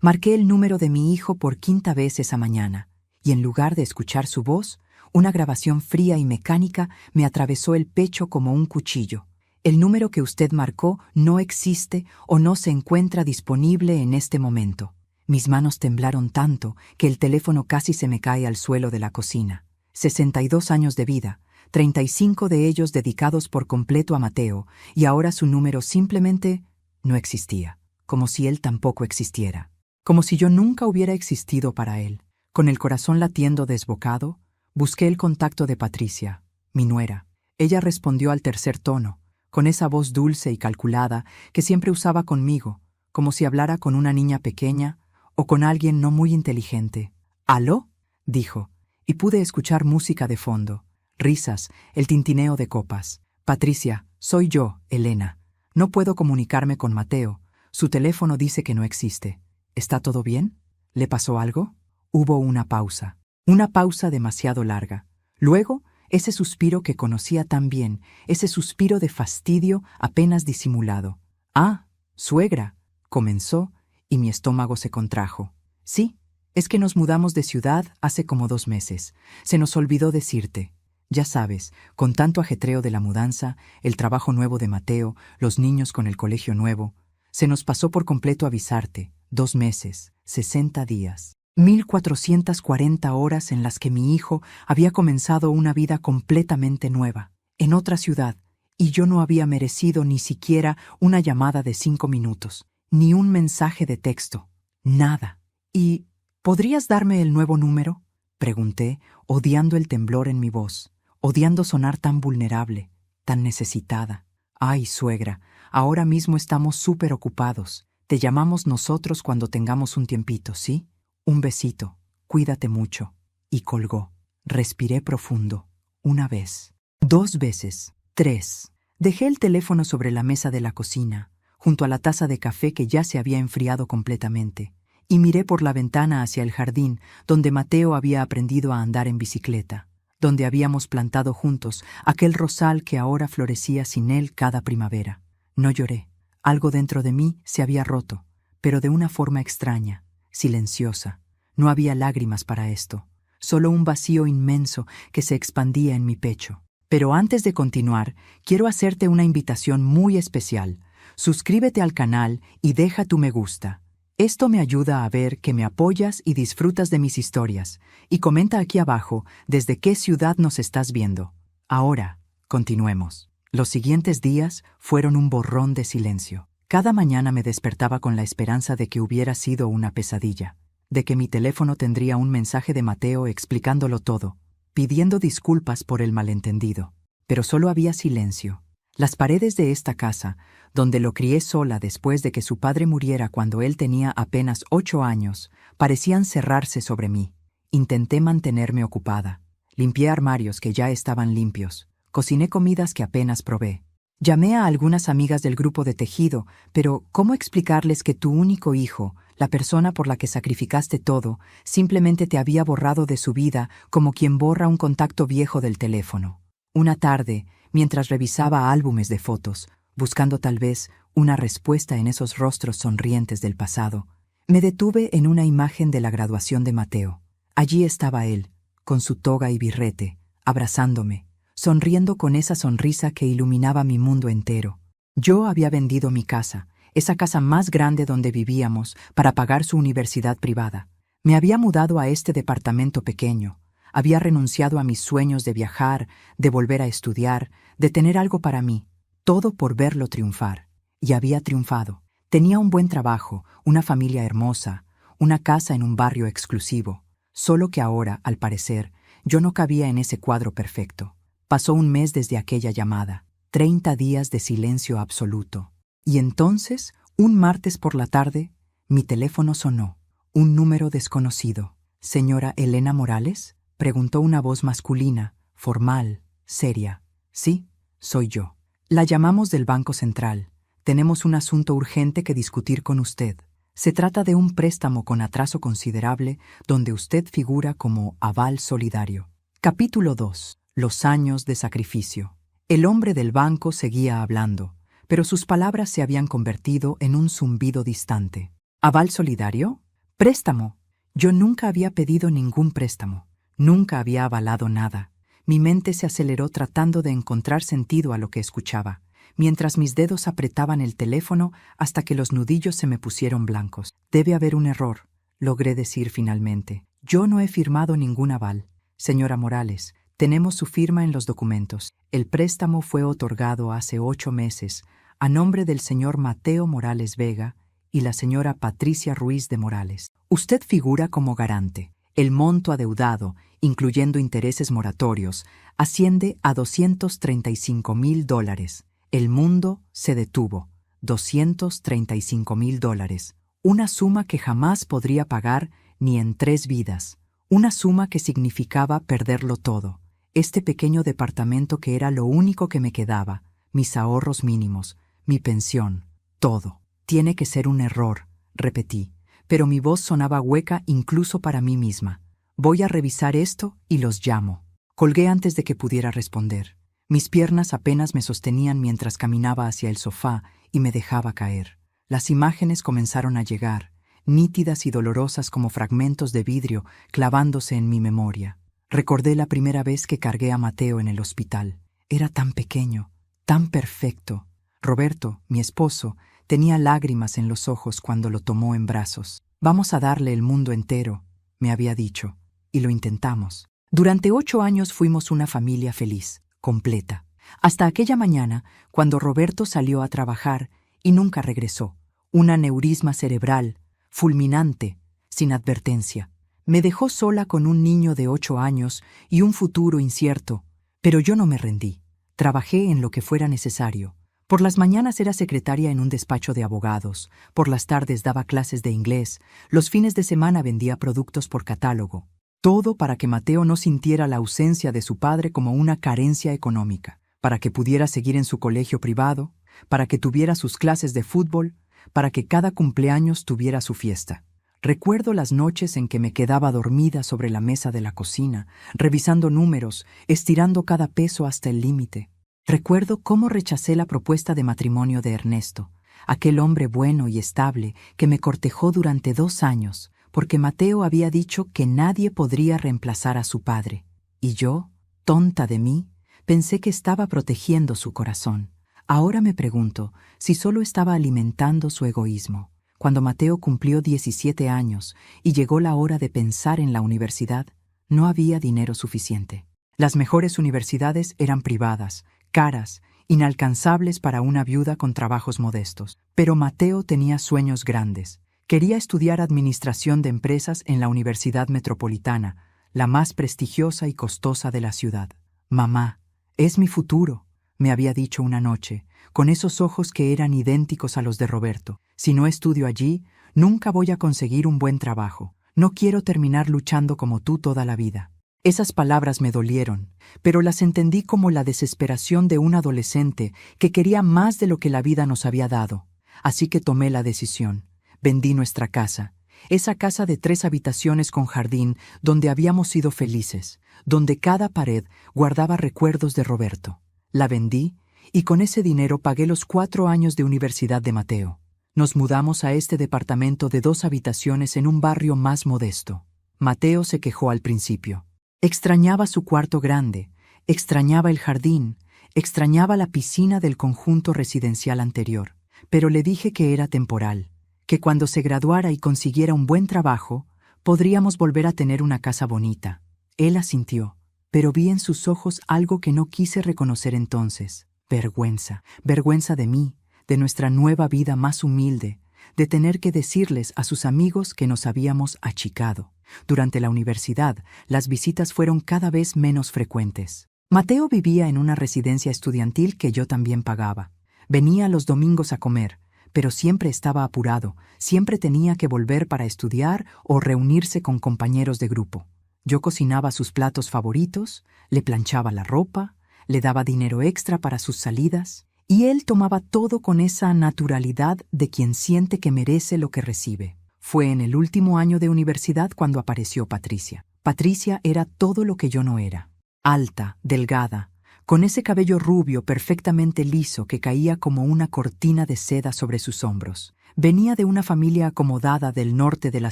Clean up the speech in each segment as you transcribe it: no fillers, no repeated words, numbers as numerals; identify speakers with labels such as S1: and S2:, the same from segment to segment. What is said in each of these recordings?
S1: Marqué el número de mi hijo por quinta vez esa mañana, y en lugar de escuchar su voz, una grabación fría y mecánica me atravesó el pecho como un cuchillo. El número que usted marcó no existe o no se encuentra disponible en este momento. Mis manos temblaron tanto que el teléfono casi se me cae al suelo de la cocina. 62 años de vida, 35 de ellos dedicados por completo a Mateo, y ahora su número simplemente no existía, como si él tampoco existiera. Como si yo nunca hubiera existido para él. Con el corazón latiendo desbocado, busqué el contacto de Patricia, mi nuera. Ella respondió al tercer tono, con esa voz dulce y calculada que siempre usaba conmigo, como si hablara con una niña pequeña o con alguien no muy inteligente. «¿Aló?», dijo, y pude escuchar música de fondo, risas, el tintineo de copas. «Patricia, soy yo, Elena. No puedo comunicarme con Mateo. Su teléfono dice que no existe. ¿Está todo bien? ¿Le pasó algo?». Hubo una pausa demasiado larga. Luego, ese suspiro que conocía tan bien, ese suspiro de fastidio apenas disimulado. «Ah, suegra», comenzó, y mi estómago se contrajo. «Sí, es que nos mudamos de ciudad hace como 2 meses. Se nos olvidó decirte. Ya sabes, con tanto ajetreo de la mudanza, el trabajo nuevo de Mateo, los niños con el colegio nuevo, se nos pasó por completo avisarte. 2 meses, 60 días. 1440 horas en las que mi hijo había comenzado una vida completamente nueva, en otra ciudad, y yo no había merecido ni siquiera una llamada de 5 minutos, ni un mensaje de texto, nada. «¿Y podrías darme el nuevo número?», pregunté, odiando el temblor en mi voz, odiando sonar tan vulnerable, tan necesitada. «Ay, suegra, ahora mismo estamos súper ocupados. Te llamamos nosotros cuando tengamos un tiempito, ¿sí? Un besito, cuídate mucho». Y colgó. Respiré profundo. 1 vez, 2 veces, 3. Dejé el teléfono sobre la mesa de la cocina, junto a la taza de café que ya se había enfriado completamente, y miré por la ventana hacia el jardín donde Mateo había aprendido a andar en bicicleta, donde habíamos plantado juntos aquel rosal que ahora florecía sin él cada primavera. No lloré. Algo dentro de mí se había roto, pero de una forma extraña, silenciosa. No había lágrimas para esto, solo un vacío inmenso que se expandía en mi pecho. Pero antes de continuar, quiero hacerte una invitación muy especial. Suscríbete al canal y deja tu me gusta. Esto me ayuda a ver que me apoyas y disfrutas de mis historias. Y comenta aquí abajo desde qué ciudad nos estás viendo. Ahora, continuemos. Los siguientes días fueron un borrón de silencio. Cada mañana me despertaba con la esperanza de que hubiera sido una pesadilla, de que mi teléfono tendría un mensaje de Mateo explicándolo todo, pidiendo disculpas por el malentendido. Pero solo había silencio. Las paredes de esta casa, donde lo crié sola después de que su padre muriera cuando él tenía apenas 8 años, parecían cerrarse sobre mí. Intenté mantenerme ocupada. Limpié armarios que ya estaban limpios. Cociné comidas que apenas probé. Llamé a algunas amigas del grupo de tejido, pero ¿cómo explicarles que tu único hijo, la persona por la que sacrificaste todo, simplemente te había borrado de su vida como quien borra un contacto viejo del teléfono? Una tarde, mientras revisaba álbumes de fotos, buscando tal vez una respuesta en esos rostros sonrientes del pasado, me detuve en una imagen de la graduación de Mateo. Allí estaba él, con su toga y birrete, abrazándome, sonriendo con esa sonrisa que iluminaba mi mundo entero. Yo había vendido mi casa, esa casa más grande donde vivíamos, para pagar su universidad privada. Me había mudado a este departamento pequeño. Había renunciado a mis sueños de viajar, de volver a estudiar, de tener algo para mí, todo por verlo triunfar. Y había triunfado. Tenía un buen trabajo, una familia hermosa, una casa en un barrio exclusivo. Solo que ahora, al parecer, yo no cabía en ese cuadro perfecto. Pasó 1 mes desde aquella llamada, 30 días de silencio absoluto. Y entonces, un martes por la tarde, mi teléfono sonó. Un número desconocido. «¿Señora Elena Morales?», preguntó una voz masculina, formal, seria. «Sí, soy yo. La llamamos del Banco Central. Tenemos un asunto urgente que discutir con usted. Se trata de un préstamo con atraso considerable donde usted figura como aval solidario». Capítulo 2. Los años de sacrificio. El hombre del banco seguía hablando, pero sus palabras se habían convertido en un zumbido distante. «¿Aval solidario?», Préstamo. Yo nunca había pedido ningún préstamo. Nunca había avalado nada. Mi mente se aceleró tratando de encontrar sentido a lo que escuchaba, mientras mis dedos apretaban el teléfono hasta que los nudillos se me pusieron blancos. Debe haber un error, logré decir finalmente. Yo no he firmado ningún aval. Señora Morales, tenemos su firma en los documentos. El préstamo fue otorgado hace 8 meses a nombre del señor Mateo Morales Vega y la señora Patricia Ruiz de Morales. Usted figura como garante. El monto adeudado, incluyendo intereses moratorios, asciende a $235,000. El mundo se detuvo. $235,000. Una suma que jamás podría pagar ni en 3 vidas. Una suma que significaba perderlo todo. Este pequeño departamento que era lo único que me quedaba, mis ahorros mínimos, mi pensión, todo. Tiene que ser un error, repetí, pero mi voz sonaba hueca incluso para mí misma. Voy a revisar esto y los llamo. Colgué antes de que pudiera responder. Mis piernas apenas me sostenían mientras caminaba hacia el sofá y me dejaba caer. Las imágenes comenzaron a llegar, nítidas y dolorosas como fragmentos de vidrio clavándose en mi memoria. Recordé la primera vez que cargué a Mateo en el hospital. Era tan pequeño, tan perfecto. Roberto, mi esposo, tenía lágrimas en los ojos cuando lo tomó en brazos. Vamos a darle el mundo entero, me había dicho, y lo intentamos. Durante 8 años fuimos una familia feliz, completa. Hasta aquella mañana, cuando Roberto salió a trabajar y nunca regresó. Un aneurisma cerebral, fulminante, sin advertencia. Me dejó sola con un niño de 8 años y un futuro incierto, pero yo no me rendí. Trabajé en lo que fuera necesario. Por las mañanas era secretaria en un despacho de abogados, por las tardes daba clases de inglés, los fines de semana vendía productos por catálogo. Todo para que Mateo no sintiera la ausencia de su padre como una carencia económica, para que pudiera seguir en su colegio privado, para que tuviera sus clases de fútbol, para que cada cumpleaños tuviera su fiesta. Recuerdo las noches en que me quedaba dormida sobre la mesa de la cocina, revisando números, estirando cada peso hasta el límite. Recuerdo cómo rechacé la propuesta de matrimonio de Ernesto, aquel hombre bueno y estable que me cortejó durante 2 años, porque Mateo había dicho que nadie podría reemplazar a su padre. Y yo, tonta de mí, pensé que estaba protegiendo su corazón. Ahora me pregunto si solo estaba alimentando su egoísmo. Cuando Mateo cumplió 17 años y llegó la hora de pensar en la universidad, no había dinero suficiente. Las mejores universidades eran privadas, caras, inalcanzables para una viuda con trabajos modestos. Pero Mateo tenía sueños grandes. Quería estudiar administración de empresas en la Universidad Metropolitana, la más prestigiosa y costosa de la ciudad. «Mamá, es mi futuro», me había dicho una noche, con esos ojos que eran idénticos a los de Roberto. «Si no estudio allí, nunca voy a conseguir un buen trabajo. No quiero terminar luchando como tú toda la vida». Esas palabras me dolieron, pero las entendí como la desesperación de un adolescente que quería más de lo que la vida nos había dado. Así que tomé la decisión. Vendí nuestra casa, esa casa de 3 habitaciones con jardín donde habíamos sido felices, donde cada pared guardaba recuerdos de Roberto. La vendí y con ese dinero pagué los 4 años de universidad de Mateo. Nos mudamos a este departamento de 2 habitaciones en un barrio más modesto. Mateo se quejó al principio. Extrañaba su cuarto grande, extrañaba el jardín, extrañaba la piscina del conjunto residencial anterior, pero le dije que era temporal, que cuando se graduara y consiguiera un buen trabajo, podríamos volver a tener una casa bonita. Él asintió, pero vi en sus ojos algo que no quise reconocer entonces. Vergüenza, vergüenza de mí, de nuestra nueva vida más humilde, de tener que decirles a sus amigos que nos habíamos achicado. Durante la universidad, las visitas fueron cada vez menos frecuentes. Mateo vivía en una residencia estudiantil que yo también pagaba. Venía los domingos a comer, pero siempre estaba apurado, siempre tenía que volver para estudiar o reunirse con compañeros de grupo. Yo cocinaba sus platos favoritos, le planchaba la ropa, le daba dinero extra para sus salidas, y él tomaba todo con esa naturalidad de quien siente que merece lo que recibe. Fue en el último año de universidad cuando apareció Patricia. Patricia era todo lo que yo no era. Alta, delgada, con ese cabello rubio perfectamente liso que caía como una cortina de seda sobre sus hombros. Venía de una familia acomodada del norte de la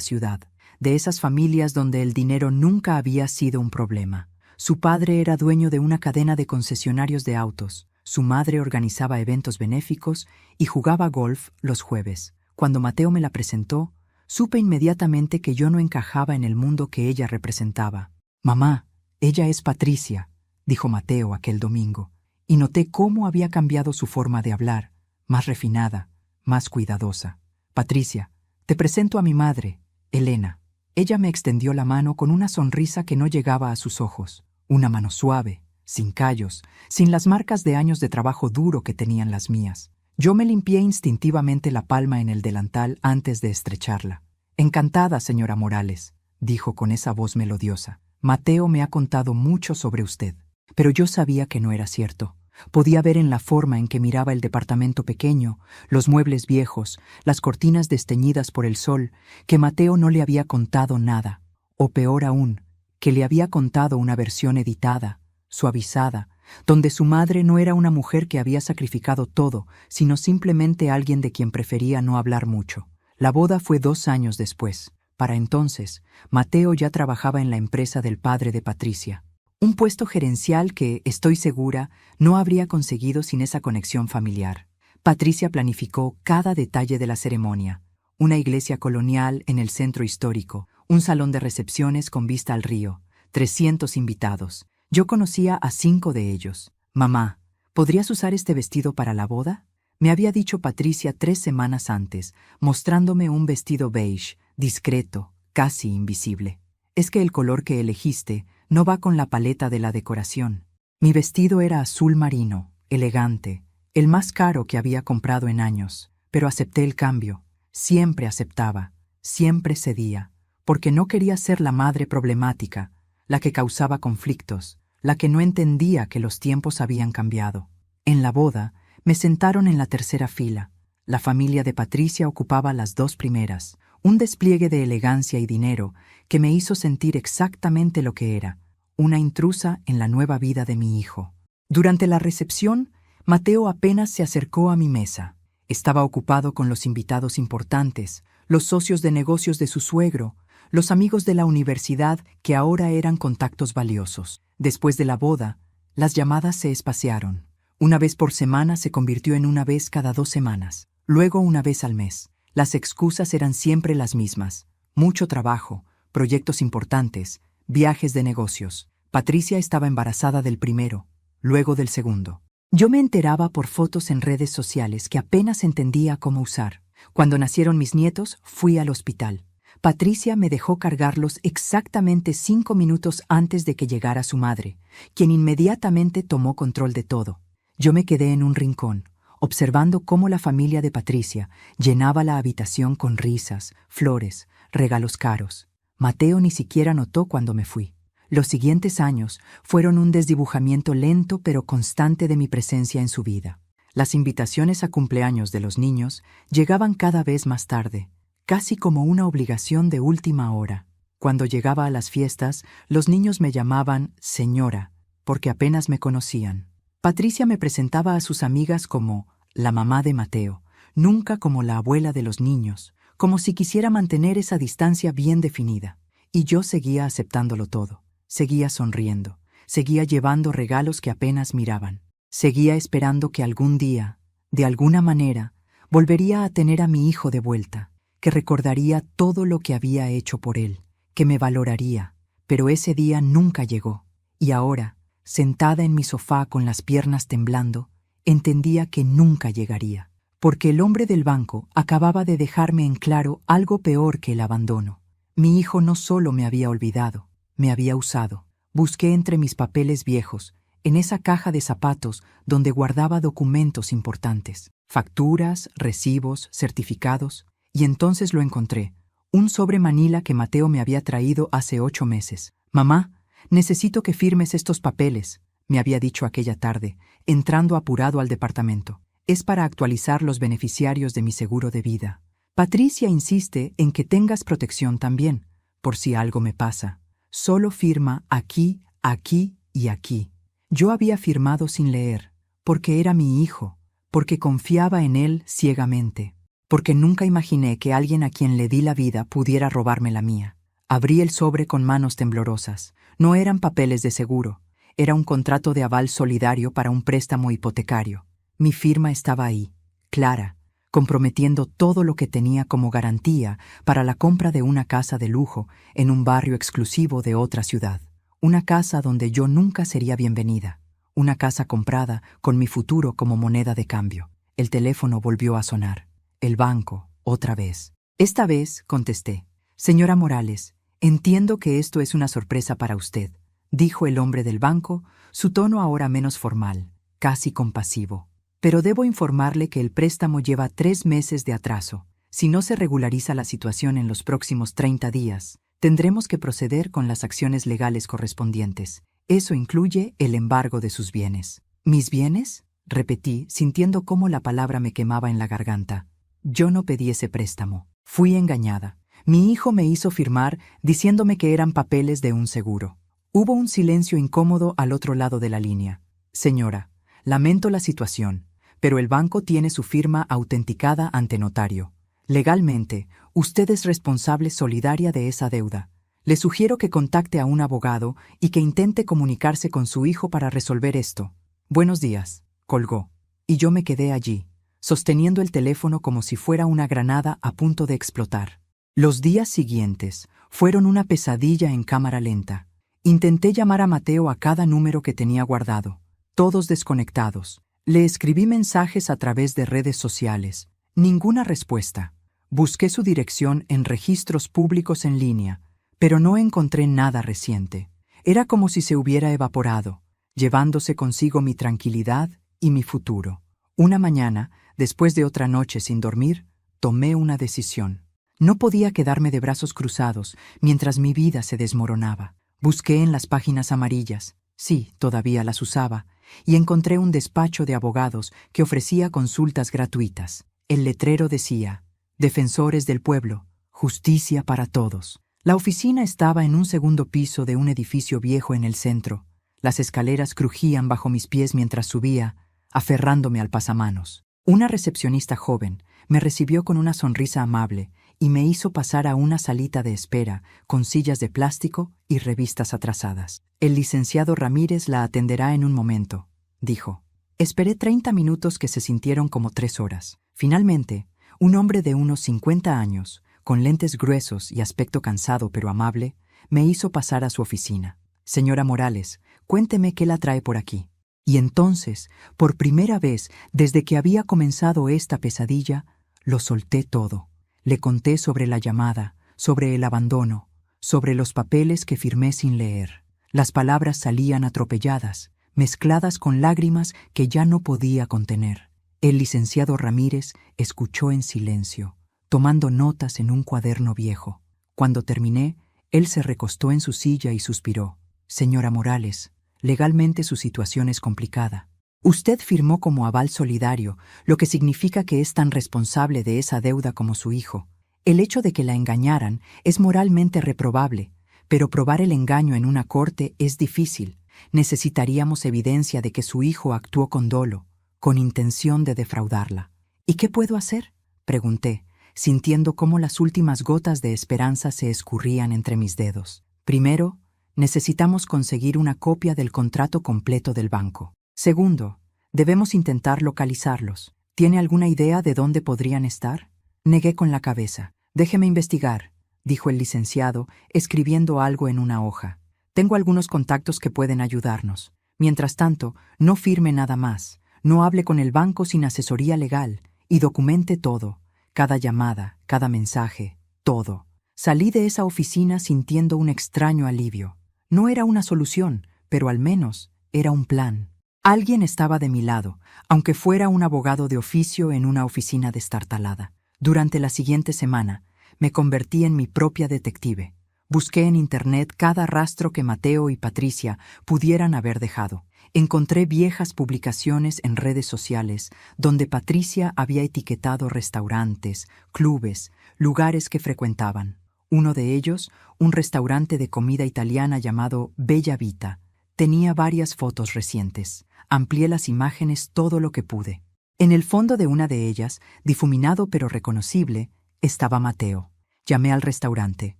S1: ciudad, de esas familias donde el dinero nunca había sido un problema. Su padre era dueño de una cadena de concesionarios de autos, su madre organizaba eventos benéficos y jugaba golf los jueves. Cuando Mateo me la presentó, supe inmediatamente que yo no encajaba en el mundo que ella representaba. «Mamá, ella es Patricia», dijo Mateo aquel domingo, y noté cómo había cambiado su forma de hablar, más refinada, más cuidadosa. «Patricia, te presento a mi madre, Elena». Ella me extendió la mano con una sonrisa que no llegaba a sus ojos, una mano suave, sin callos, sin las marcas de años de trabajo duro que tenían las mías. Yo me limpié instintivamente la palma en el delantal antes de estrecharla. «Encantada, señora Morales», dijo con esa voz melodiosa. «Mateo me ha contado mucho sobre usted». Pero yo sabía que no era cierto. Podía ver en la forma en que miraba el departamento pequeño, los muebles viejos, las cortinas desteñidas por el sol, que Mateo no le había contado nada. O peor aún, que le había contado una versión editada, suavizada, donde su madre no era una mujer que había sacrificado todo, sino simplemente alguien de quien prefería no hablar mucho. La boda fue 2 años después. Para entonces, Mateo ya trabajaba en la empresa del padre de Patricia. Un puesto gerencial que, estoy segura, no habría conseguido sin esa conexión familiar. Patricia planificó cada detalle de la ceremonia. Una iglesia colonial en el centro histórico, un salón de recepciones con vista al río, 300 invitados. Yo conocía a 5 de ellos. «Mamá, ¿podrías usar este vestido para la boda?», me había dicho Patricia 3 semanas antes, mostrándome un vestido beige, discreto, casi invisible. «Es que el color que elegiste no va con la paleta de la decoración». Mi vestido era azul marino, elegante, el más caro que había comprado en años, pero acepté el cambio. Siempre aceptaba, siempre cedía, porque no quería ser la madre problemática, la que causaba conflictos, la que no entendía que los tiempos habían cambiado. En la boda, me sentaron en la tercera fila. La familia de Patricia ocupaba las 2 primeras, un despliegue de elegancia y dinero que me hizo sentir exactamente lo que era, una intrusa en la nueva vida de mi hijo. Durante la recepción, Mateo apenas se acercó a mi mesa. Estaba ocupado con los invitados importantes, los socios de negocios de su suegro, los amigos de la universidad que ahora eran contactos valiosos. Después de la boda, las llamadas se espaciaron. Una vez por semana se convirtió en una vez cada 2 semanas, luego una vez al mes. Las excusas eran siempre las mismas: mucho trabajo, proyectos importantes, viajes de negocios. Patricia estaba embarazada del primero, luego del segundo. Yo me enteraba por fotos en redes sociales que apenas entendía cómo usar. Cuando nacieron mis nietos, fui al hospital. Patricia me dejó cargarlos exactamente 5 minutos antes de que llegara su madre, quien inmediatamente tomó control de todo. Yo me quedé en un rincón, observando cómo la familia de Patricia llenaba la habitación con risas, flores, regalos caros. Mateo ni siquiera notó cuando me fui. Los siguientes años fueron un desdibujamiento lento pero constante de mi presencia en su vida. Las invitaciones a cumpleaños de los niños llegaban cada vez más tarde, casi como una obligación de última hora. Cuando llegaba a las fiestas, los niños me llamaban señora, porque apenas me conocían. Patricia me presentaba a sus amigas como la mamá de Mateo, nunca como la abuela de los niños, como si quisiera mantener esa distancia bien definida. Y yo seguía aceptándolo todo, seguía sonriendo, seguía llevando regalos que apenas miraban, seguía esperando que algún día, de alguna manera, volvería a tener a mi hijo de vuelta, que recordaría todo lo que había hecho por él, que me valoraría, pero ese día nunca llegó. Y ahora, sentada en mi sofá con las piernas temblando, entendía que nunca llegaría, porque el hombre del banco acababa de dejarme en claro algo peor que el abandono. Mi hijo no solo me había olvidado, me había usado. Busqué entre mis papeles viejos, en esa caja de zapatos donde guardaba documentos importantes, facturas, recibos, certificados, y entonces lo encontré, un sobre manila que Mateo me había traído hace 8 meses. «Mamá, necesito que firmes estos papeles», me había dicho aquella tarde, entrando apurado al departamento. «Es para actualizar los beneficiarios de mi seguro de vida. Patricia insiste en que tengas protección también, por si algo me pasa. Solo firma aquí, aquí y aquí». Yo había firmado sin leer, porque era mi hijo, porque confiaba en él ciegamente. porque nunca imaginé que alguien a quien le di la vida pudiera robarme la mía. Abrí el sobre con manos temblorosas. No eran papeles de seguro. Era un contrato de aval solidario para un préstamo hipotecario. Mi firma estaba ahí, clara, comprometiendo todo lo que tenía como garantía para la compra de una casa de lujo en un barrio exclusivo de otra ciudad. Una casa donde yo nunca sería bienvenida. Una casa comprada con mi futuro como moneda de cambio. El teléfono volvió a sonar. El banco, otra vez. Esta vez, contesté. Señora Morales, entiendo que esto es una sorpresa para usted, dijo el hombre del banco, su tono ahora menos formal, casi compasivo. Pero debo informarle que el préstamo lleva 3 meses de atraso. Si no se regulariza la situación en los próximos 30 días, tendremos que proceder con las acciones legales correspondientes. Eso incluye el embargo de sus bienes. ¿Mis bienes?, repetí, sintiendo cómo la palabra me quemaba en la garganta. Yo no pedí ese préstamo. Fui engañada. Mi hijo me hizo firmar diciéndome que eran papeles de un seguro. Hubo un silencio incómodo al otro lado de la línea. Señora, lamento la situación, pero el banco tiene su firma autenticada ante notario. Legalmente, usted es responsable solidaria de esa deuda. Le sugiero que contacte a un abogado y que intente comunicarse con su hijo para resolver esto. Buenos días, colgó. Y yo me quedé allí, sosteniendo el teléfono como si fuera una granada a punto de explotar. Los días siguientes fueron una pesadilla en cámara lenta. Intenté llamar a Mateo a cada número que tenía guardado, todos desconectados. Le escribí mensajes a través de redes sociales. Ninguna respuesta. Busqué su dirección en registros públicos en línea, pero no encontré nada reciente. Era como si se hubiera evaporado, llevándose consigo mi tranquilidad y mi futuro. Una mañana, después de otra noche sin dormir, tomé una decisión. No podía quedarme de brazos cruzados mientras mi vida se desmoronaba. Busqué en las páginas amarillas, sí, todavía las usaba, y encontré un despacho de abogados que ofrecía consultas gratuitas. El letrero decía: Defensores del Pueblo, justicia para todos. La oficina estaba en un segundo piso de un edificio viejo en el centro. Las escaleras crujían bajo mis pies mientras subía, aferrándome al pasamanos. Una recepcionista joven me recibió con una sonrisa amable y me hizo pasar a una salita de espera con sillas de plástico y revistas atrasadas. El licenciado Ramírez la atenderá en un momento, dijo. Esperé 30 minutos que se sintieron como 3 horas. Finalmente, un hombre de unos 50 años, con lentes gruesos y aspecto cansado pero amable, me hizo pasar a su oficina. Señora Morales, cuénteme qué la trae por aquí. Y entonces, por primera vez desde que había comenzado esta pesadilla, lo solté todo. Le conté sobre la llamada, sobre el abandono, sobre los papeles que firmé sin leer. Las palabras salían atropelladas, mezcladas con lágrimas que ya no podía contener. El licenciado Ramírez escuchó en silencio, tomando notas en un cuaderno viejo. Cuando terminé, él se recostó en su silla y suspiró. Señora Morales, legalmente su situación es complicada. Usted firmó como aval solidario, lo que significa que es tan responsable de esa deuda como su hijo. El hecho de que la engañaran es moralmente reprobable, pero probar el engaño en una corte es difícil. Necesitaríamos evidencia de que su hijo actuó con dolo, con intención de defraudarla. ¿Y qué puedo hacer?, pregunté, sintiendo cómo las últimas gotas de esperanza se escurrían entre mis dedos. Primero, necesitamos conseguir una copia del contrato completo del banco. Segundo, debemos intentar localizarlos. ¿Tiene alguna idea de dónde podrían estar? Negué con la cabeza. Déjeme investigar, dijo el licenciado, escribiendo algo en una hoja. Tengo algunos contactos que pueden ayudarnos. Mientras tanto, no firme nada más. No hable con el banco sin asesoría legal y documente todo. Cada llamada, cada mensaje, todo. Salí de esa oficina sintiendo un extraño alivio. No era una solución, pero al menos era un plan. Alguien estaba de mi lado, aunque fuera un abogado de oficio en una oficina destartalada. Durante la siguiente semana, me convertí en mi propia detective. Busqué en Internet cada rastro que Mateo y Patricia pudieran haber dejado. Encontré viejas publicaciones en redes sociales donde Patricia había etiquetado restaurantes, clubes, lugares que frecuentaban. Uno de ellos, un restaurante de comida italiana llamado Bella Vita, tenía varias fotos recientes. Amplié las imágenes todo lo que pude. En el fondo de una de ellas, difuminado pero reconocible, estaba Mateo. Llamé al restaurante.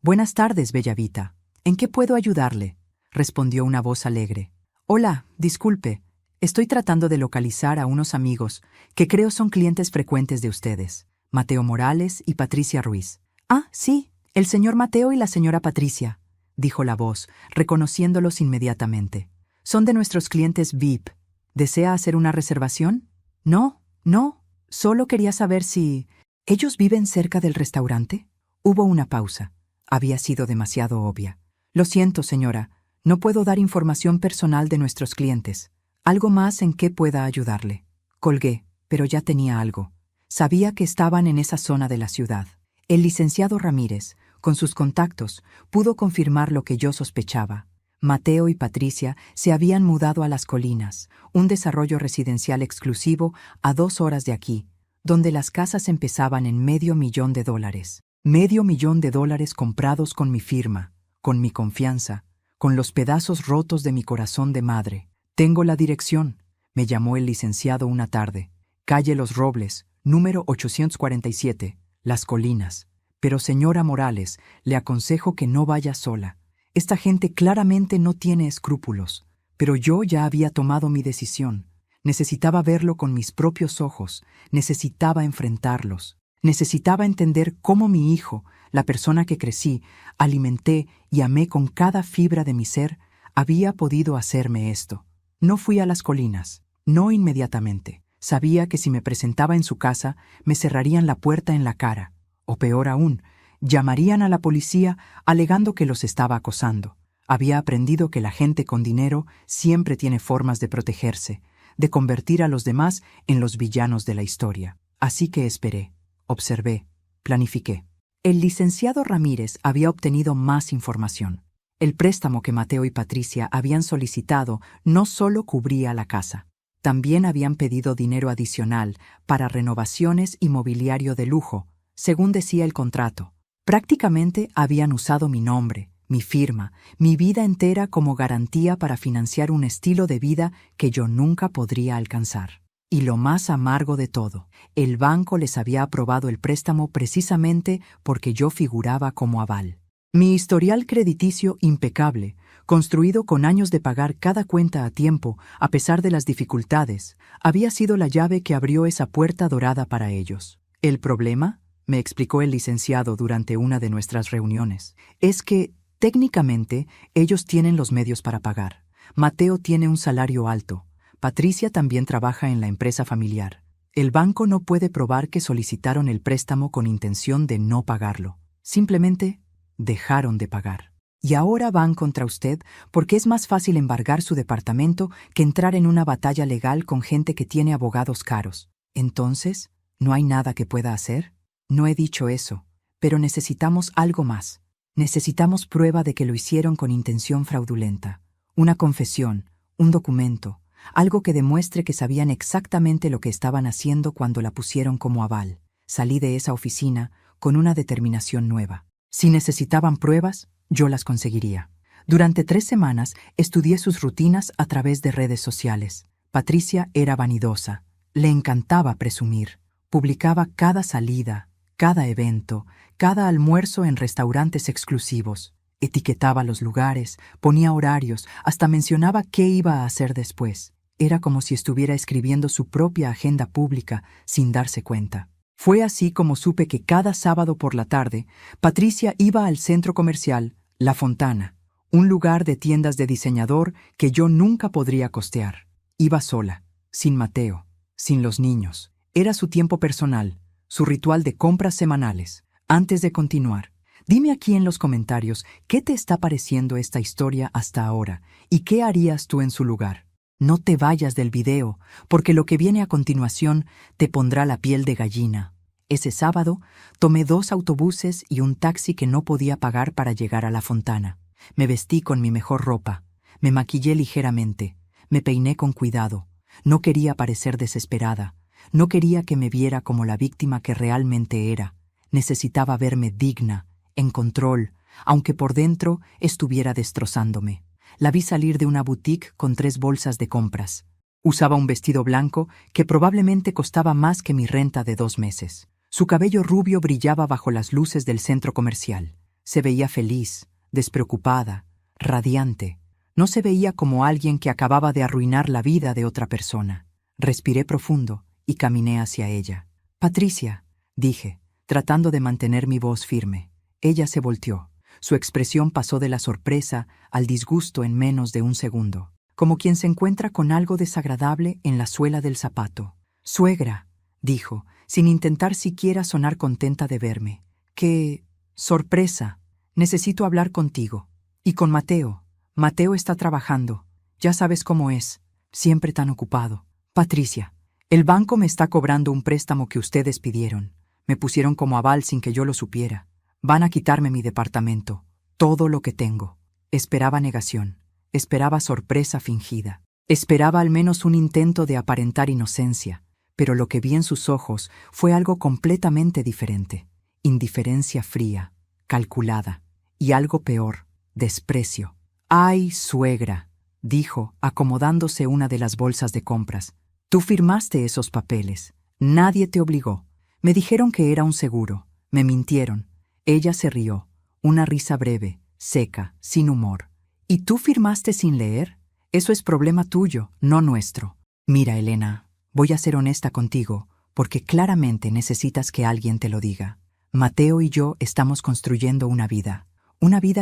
S1: «Buenas tardes, bella Vita. ¿En qué puedo ayudarle?», respondió una voz alegre. «Hola, disculpe. Estoy tratando de localizar a unos amigos que creo son clientes frecuentes de ustedes, Mateo Morales y Patricia Ruiz». «Ah, sí, el señor Mateo y la señora Patricia», dijo la voz, reconociéndolos inmediatamente. «Son de nuestros clientes VIP. ¿Desea hacer una reservación?» No, solo quería saber si... ¿Ellos viven cerca del restaurante? Hubo una pausa. Había sido demasiado obvia. «Lo siento, señora, no puedo dar información personal de nuestros clientes. ¿Algo más en qué pueda ayudarle?». Colgué, pero ya tenía algo. Sabía que estaban en esa zona de la ciudad. El licenciado Ramírez, con sus contactos, pudo confirmar lo que yo sospechaba. Mateo y Patricia se habían mudado a Las Colinas, un desarrollo residencial exclusivo a 2 horas de aquí, donde las casas empezaban en $500,000. $500,000 comprados con mi firma, con mi confianza, con los pedazos rotos de mi corazón de madre. «Tengo la dirección», me llamó el licenciado una tarde. «Calle Los Robles, número 847, Las Colinas. Pero señora Morales, le aconsejo que no vaya sola. Esta gente claramente no tiene escrúpulos, pero yo ya había tomado mi decisión. Necesitaba verlo con mis propios ojos, necesitaba enfrentarlos, necesitaba entender cómo mi hijo, la persona que crecí, alimenté y amé con cada fibra de mi ser, había podido hacerme esto. No fui a Las Colinas, no inmediatamente. Sabía que si me presentaba en su casa, me cerrarían la puerta en la cara, o peor aún, llamarían a la policía alegando que los estaba acosando. Había aprendido que la gente con dinero siempre tiene formas de protegerse, de convertir a los demás en los villanos de la historia. Así que esperé, observé, planifiqué. El licenciado Ramírez había obtenido más información. El préstamo que Mateo y Patricia habían solicitado no solo cubría la casa, también habían pedido dinero adicional para renovaciones y mobiliario de lujo, según decía el contrato. Prácticamente habían usado mi nombre, mi firma, mi vida entera como garantía para financiar un estilo de vida que yo nunca podría alcanzar. Y lo más amargo de todo, el banco les había aprobado el préstamo precisamente porque yo figuraba como aval. Mi historial crediticio impecable, construido con años de pagar cada cuenta a tiempo, a pesar de las dificultades, había sido la llave que abrió esa puerta dorada para ellos. ¿El problema?, me explicó el licenciado durante una de nuestras reuniones, «es que, técnicamente, ellos tienen los medios para pagar. Mateo tiene un salario alto. Patricia también trabaja en la empresa familiar. El banco no puede probar que solicitaron el préstamo con intención de no pagarlo. Simplemente dejaron de pagar. Y ahora van contra usted porque es más fácil embargar su departamento que entrar en una batalla legal con gente que tiene abogados caros. Entonces, ¿no hay nada que pueda hacer?». «No he dicho eso, pero necesitamos algo más. Necesitamos prueba de que lo hicieron con intención fraudulenta. Una confesión, un documento, algo que demuestre que sabían exactamente lo que estaban haciendo cuando la pusieron como aval». Salí de esa oficina con una determinación nueva. Si necesitaban pruebas, yo las conseguiría. Durante 3 semanas estudié sus rutinas a través de redes sociales. Patricia era vanidosa. Le encantaba presumir. Publicaba cada salida, cada evento, cada almuerzo en restaurantes exclusivos. Etiquetaba los lugares, ponía horarios, hasta mencionaba qué iba a hacer después. Era como si estuviera escribiendo su propia agenda pública sin darse cuenta. Fue así como supe que cada sábado por la tarde, Patricia iba al centro comercial La Fontana, un lugar de tiendas de diseñador que yo nunca podría costear. Iba sola, sin Mateo, sin los niños. Era su tiempo personal, su ritual de compras semanales. Antes de continuar, dime aquí en los comentarios qué te está pareciendo esta historia hasta ahora y qué harías tú en su lugar. No te vayas del video, porque lo que viene a continuación te pondrá la piel de gallina. Ese sábado tomé 2 autobuses y un taxi que no podía pagar para llegar a La Fontana. Me vestí con mi mejor ropa, me maquillé ligeramente, me peiné con cuidado. No quería parecer desesperada. No quería que me viera como la víctima que realmente era. Necesitaba verme digna, en control, aunque por dentro estuviera destrozándome. La vi salir de una boutique con 3 bolsas de compras. Usaba un vestido blanco que probablemente costaba más que mi renta de 2 meses. Su cabello rubio brillaba bajo las luces del centro comercial. Se veía feliz, despreocupada, radiante. No se veía como alguien que acababa de arruinar la vida de otra persona. Respiré profundo y caminé hacia ella. «Patricia», dije, tratando de mantener mi voz firme. Ella se volteó. Su expresión pasó de la sorpresa al disgusto en menos de un segundo, como quien se encuentra con algo desagradable en la suela del zapato. «Suegra», dijo, sin intentar siquiera sonar contenta de verme. «¡Qué sorpresa! Necesito hablar contigo. Y con Mateo. Mateo está trabajando. Ya sabes cómo es. Siempre tan ocupado. Patricia, el banco me está cobrando un préstamo que ustedes pidieron. Me pusieron como aval sin que yo lo supiera. Van a quitarme mi departamento. Todo lo que tengo». Esperaba negación. Esperaba sorpresa fingida. Esperaba al menos un intento de aparentar inocencia. Pero lo que vi en sus ojos fue algo completamente diferente. Indiferencia fría, calculada, y algo peor, desprecio. «¡Ay, suegra!», dijo, acomodándose una de las bolsas de compras. «Tú firmaste esos papeles. Nadie te obligó. Me dijeron que era un seguro. Me mintieron». Ella se rió, una risa breve, seca, sin humor. «¿Y tú firmaste sin leer? Eso es problema tuyo, no nuestro. Mira, Elena, voy a ser honesta contigo, porque claramente necesitas que alguien te lo diga. Mateo y yo estamos construyendo una vida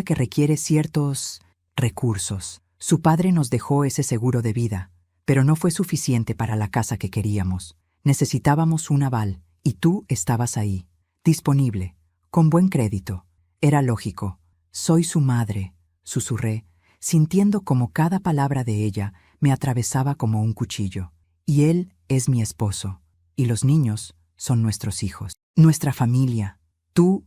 S1: que requiere ciertos recursos. Su padre nos dejó ese seguro de vida, pero no fue suficiente para la casa que queríamos. Necesitábamos un aval, y tú estabas ahí, disponible, con buen crédito. Era lógico. Soy su madre», susurré, sintiendo como cada palabra de ella me atravesaba como un cuchillo. «Y él es mi esposo, y los niños son nuestros hijos. Nuestra familia. Tú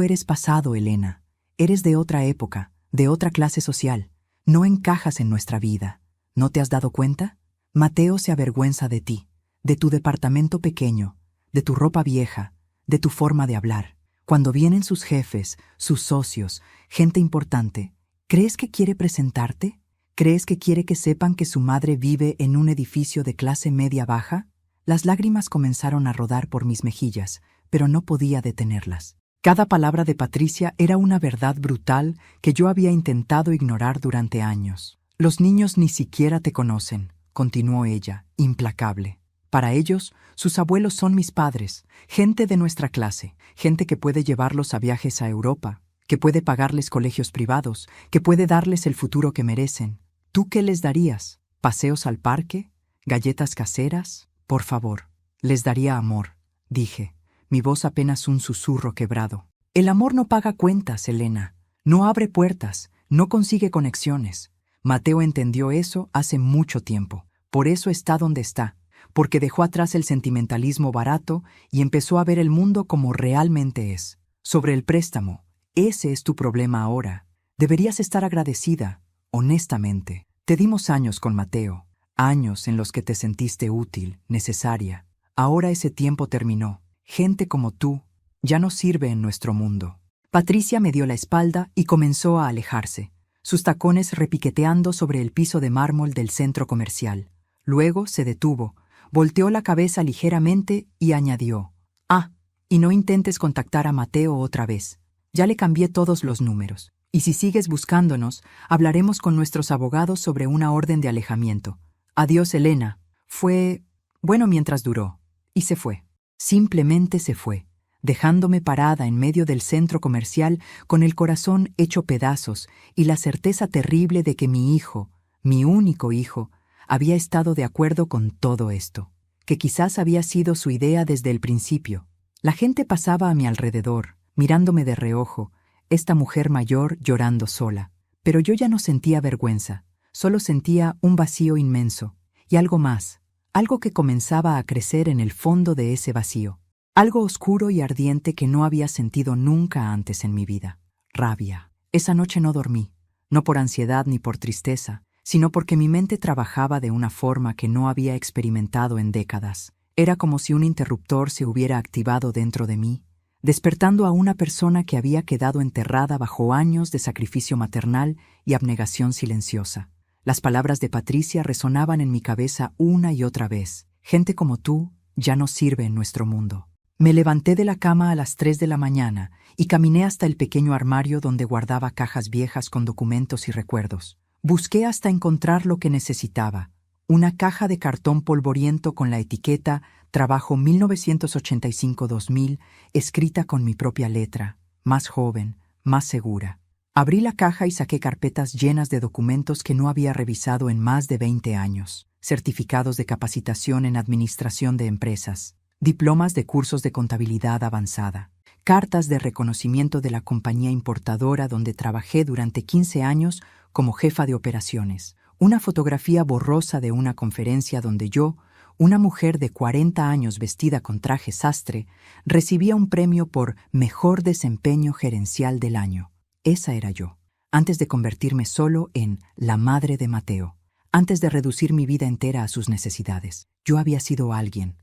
S1: eres pasado, Elena. Eres de otra época, de otra clase social. No encajas en nuestra vida. ¿No te has dado cuenta? Mateo se avergüenza de ti, de tu departamento pequeño, de tu ropa vieja, de tu forma de hablar. Cuando vienen sus jefes, sus socios, gente importante, ¿crees que quiere presentarte? ¿Crees que quiere que sepan que su madre vive en un edificio de clase media-baja?» Las lágrimas comenzaron a rodar por mis mejillas, pero no podía detenerlas. Cada palabra de Patricia era una verdad brutal que yo había intentado ignorar durante años. «Los niños ni siquiera te conocen», continuó ella, implacable. «Para ellos, sus abuelos son mis padres, gente de nuestra clase, gente que puede llevarlos a viajes a Europa, que puede pagarles colegios privados, que puede darles el futuro que merecen. ¿Tú qué les darías? ¿Paseos al parque? ¿Galletas caseras? Por favor». «Les daría amor», dije, mi voz apenas un susurro quebrado. «El amor no paga cuentas, Elena. No abre puertas, no consigue conexiones. Mateo entendió eso hace mucho tiempo. Por eso está donde está, porque dejó atrás el sentimentalismo barato y empezó a ver el mundo como realmente es. Sobre el préstamo, ese es tu problema ahora. Deberías estar agradecida, honestamente. Te dimos años con Mateo, años en los que te sentiste útil, necesaria. Ahora ese tiempo terminó. Gente como tú ya no sirve en nuestro mundo». Patricia me dio la espalda y comenzó a alejarse, sus tacones repiqueteando sobre el piso de mármol del centro comercial. Luego se detuvo, volteó la cabeza ligeramente y añadió: «Ah, y no intentes contactar a Mateo otra vez. Ya le cambié todos los números. Y si sigues buscándonos, hablaremos con nuestros abogados sobre una orden de alejamiento. Adiós, Elena». Fue bueno mientras duró, y se fue. Simplemente se fue, dejándome parada en medio del centro comercial con el corazón hecho pedazos y la certeza terrible de que mi hijo, mi único hijo, había estado de acuerdo con todo esto, que quizás había sido su idea desde el principio. La gente pasaba a mi alrededor, mirándome de reojo, esta mujer mayor llorando sola. Pero yo ya no sentía vergüenza, solo sentía un vacío inmenso, y algo más, algo que comenzaba a crecer en el fondo de ese vacío, algo oscuro y ardiente que no había sentido nunca antes en mi vida. Rabia. Esa noche no dormí, no por ansiedad ni por tristeza, sino porque mi mente trabajaba de una forma que no había experimentado en décadas. Era como si un interruptor se hubiera activado dentro de mí, despertando a una persona que había quedado enterrada bajo años de sacrificio maternal y abnegación silenciosa. Las palabras de Patricia resonaban en mi cabeza una y otra vez. Gente como tú ya no sirve en nuestro mundo. Me levanté de la cama a las 3 de la mañana y caminé hasta el pequeño armario donde guardaba cajas viejas con documentos y recuerdos. Busqué hasta encontrar lo que necesitaba. Una caja de cartón polvoriento con la etiqueta Trabajo 1985-2000, escrita con mi propia letra, más joven, más segura. Abrí la caja y saqué carpetas llenas de documentos que no había revisado en más de 20 años. Certificados de capacitación en administración de empresas, diplomas de cursos de contabilidad avanzada, cartas de reconocimiento de la compañía importadora donde trabajé durante 15 años como jefa de operaciones, una fotografía borrosa de una conferencia donde yo, una mujer de 40 años vestida con traje sastre, recibía un premio por Mejor Desempeño Gerencial del Año. Esa era yo, antes de convertirme solo en la madre de Mateo, antes de reducir mi vida entera a sus necesidades. Yo había sido alguien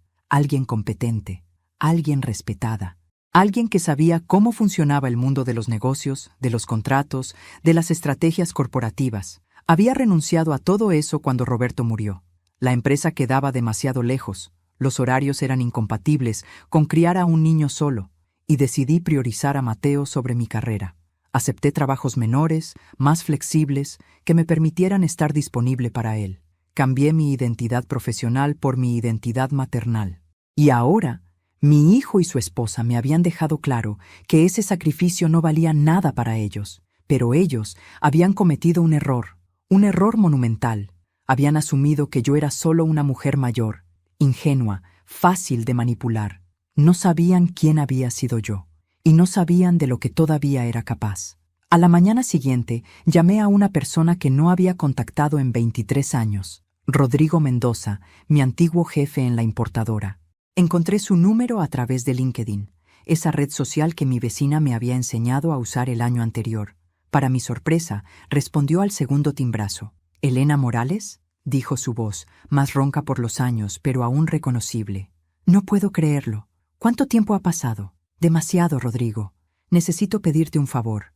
S1: competente, alguien respetada, alguien que sabía cómo funcionaba el mundo de los negocios, de los contratos, de las estrategias corporativas. Había renunciado a todo eso cuando Roberto murió. La empresa quedaba demasiado lejos, los horarios eran incompatibles con criar a un niño solo, y decidí priorizar a Mateo sobre mi carrera. Acepté trabajos menores, más flexibles, que me permitieran estar disponible para él. Cambié mi identidad profesional por mi identidad maternal. Y ahora, mi hijo y su esposa me habían dejado claro que ese sacrificio no valía nada para ellos, pero ellos habían cometido un error monumental. Habían asumido que yo era solo una mujer mayor, ingenua, fácil de manipular. No sabían quién había sido yo, y no sabían de lo que todavía era capaz. A la mañana siguiente, llamé a una persona que no había contactado en 23 años, Rodrigo Mendoza, mi antiguo jefe en la importadora. Encontré su número a través de LinkedIn, esa red social que mi vecina me había enseñado a usar el año anterior. Para mi sorpresa, respondió al segundo timbrazo. «¿Elena Morales?», dijo su voz, más ronca por los años, pero aún reconocible. «No puedo creerlo. ¿Cuánto tiempo ha pasado?» «Demasiado, Rodrigo. Necesito pedirte un favor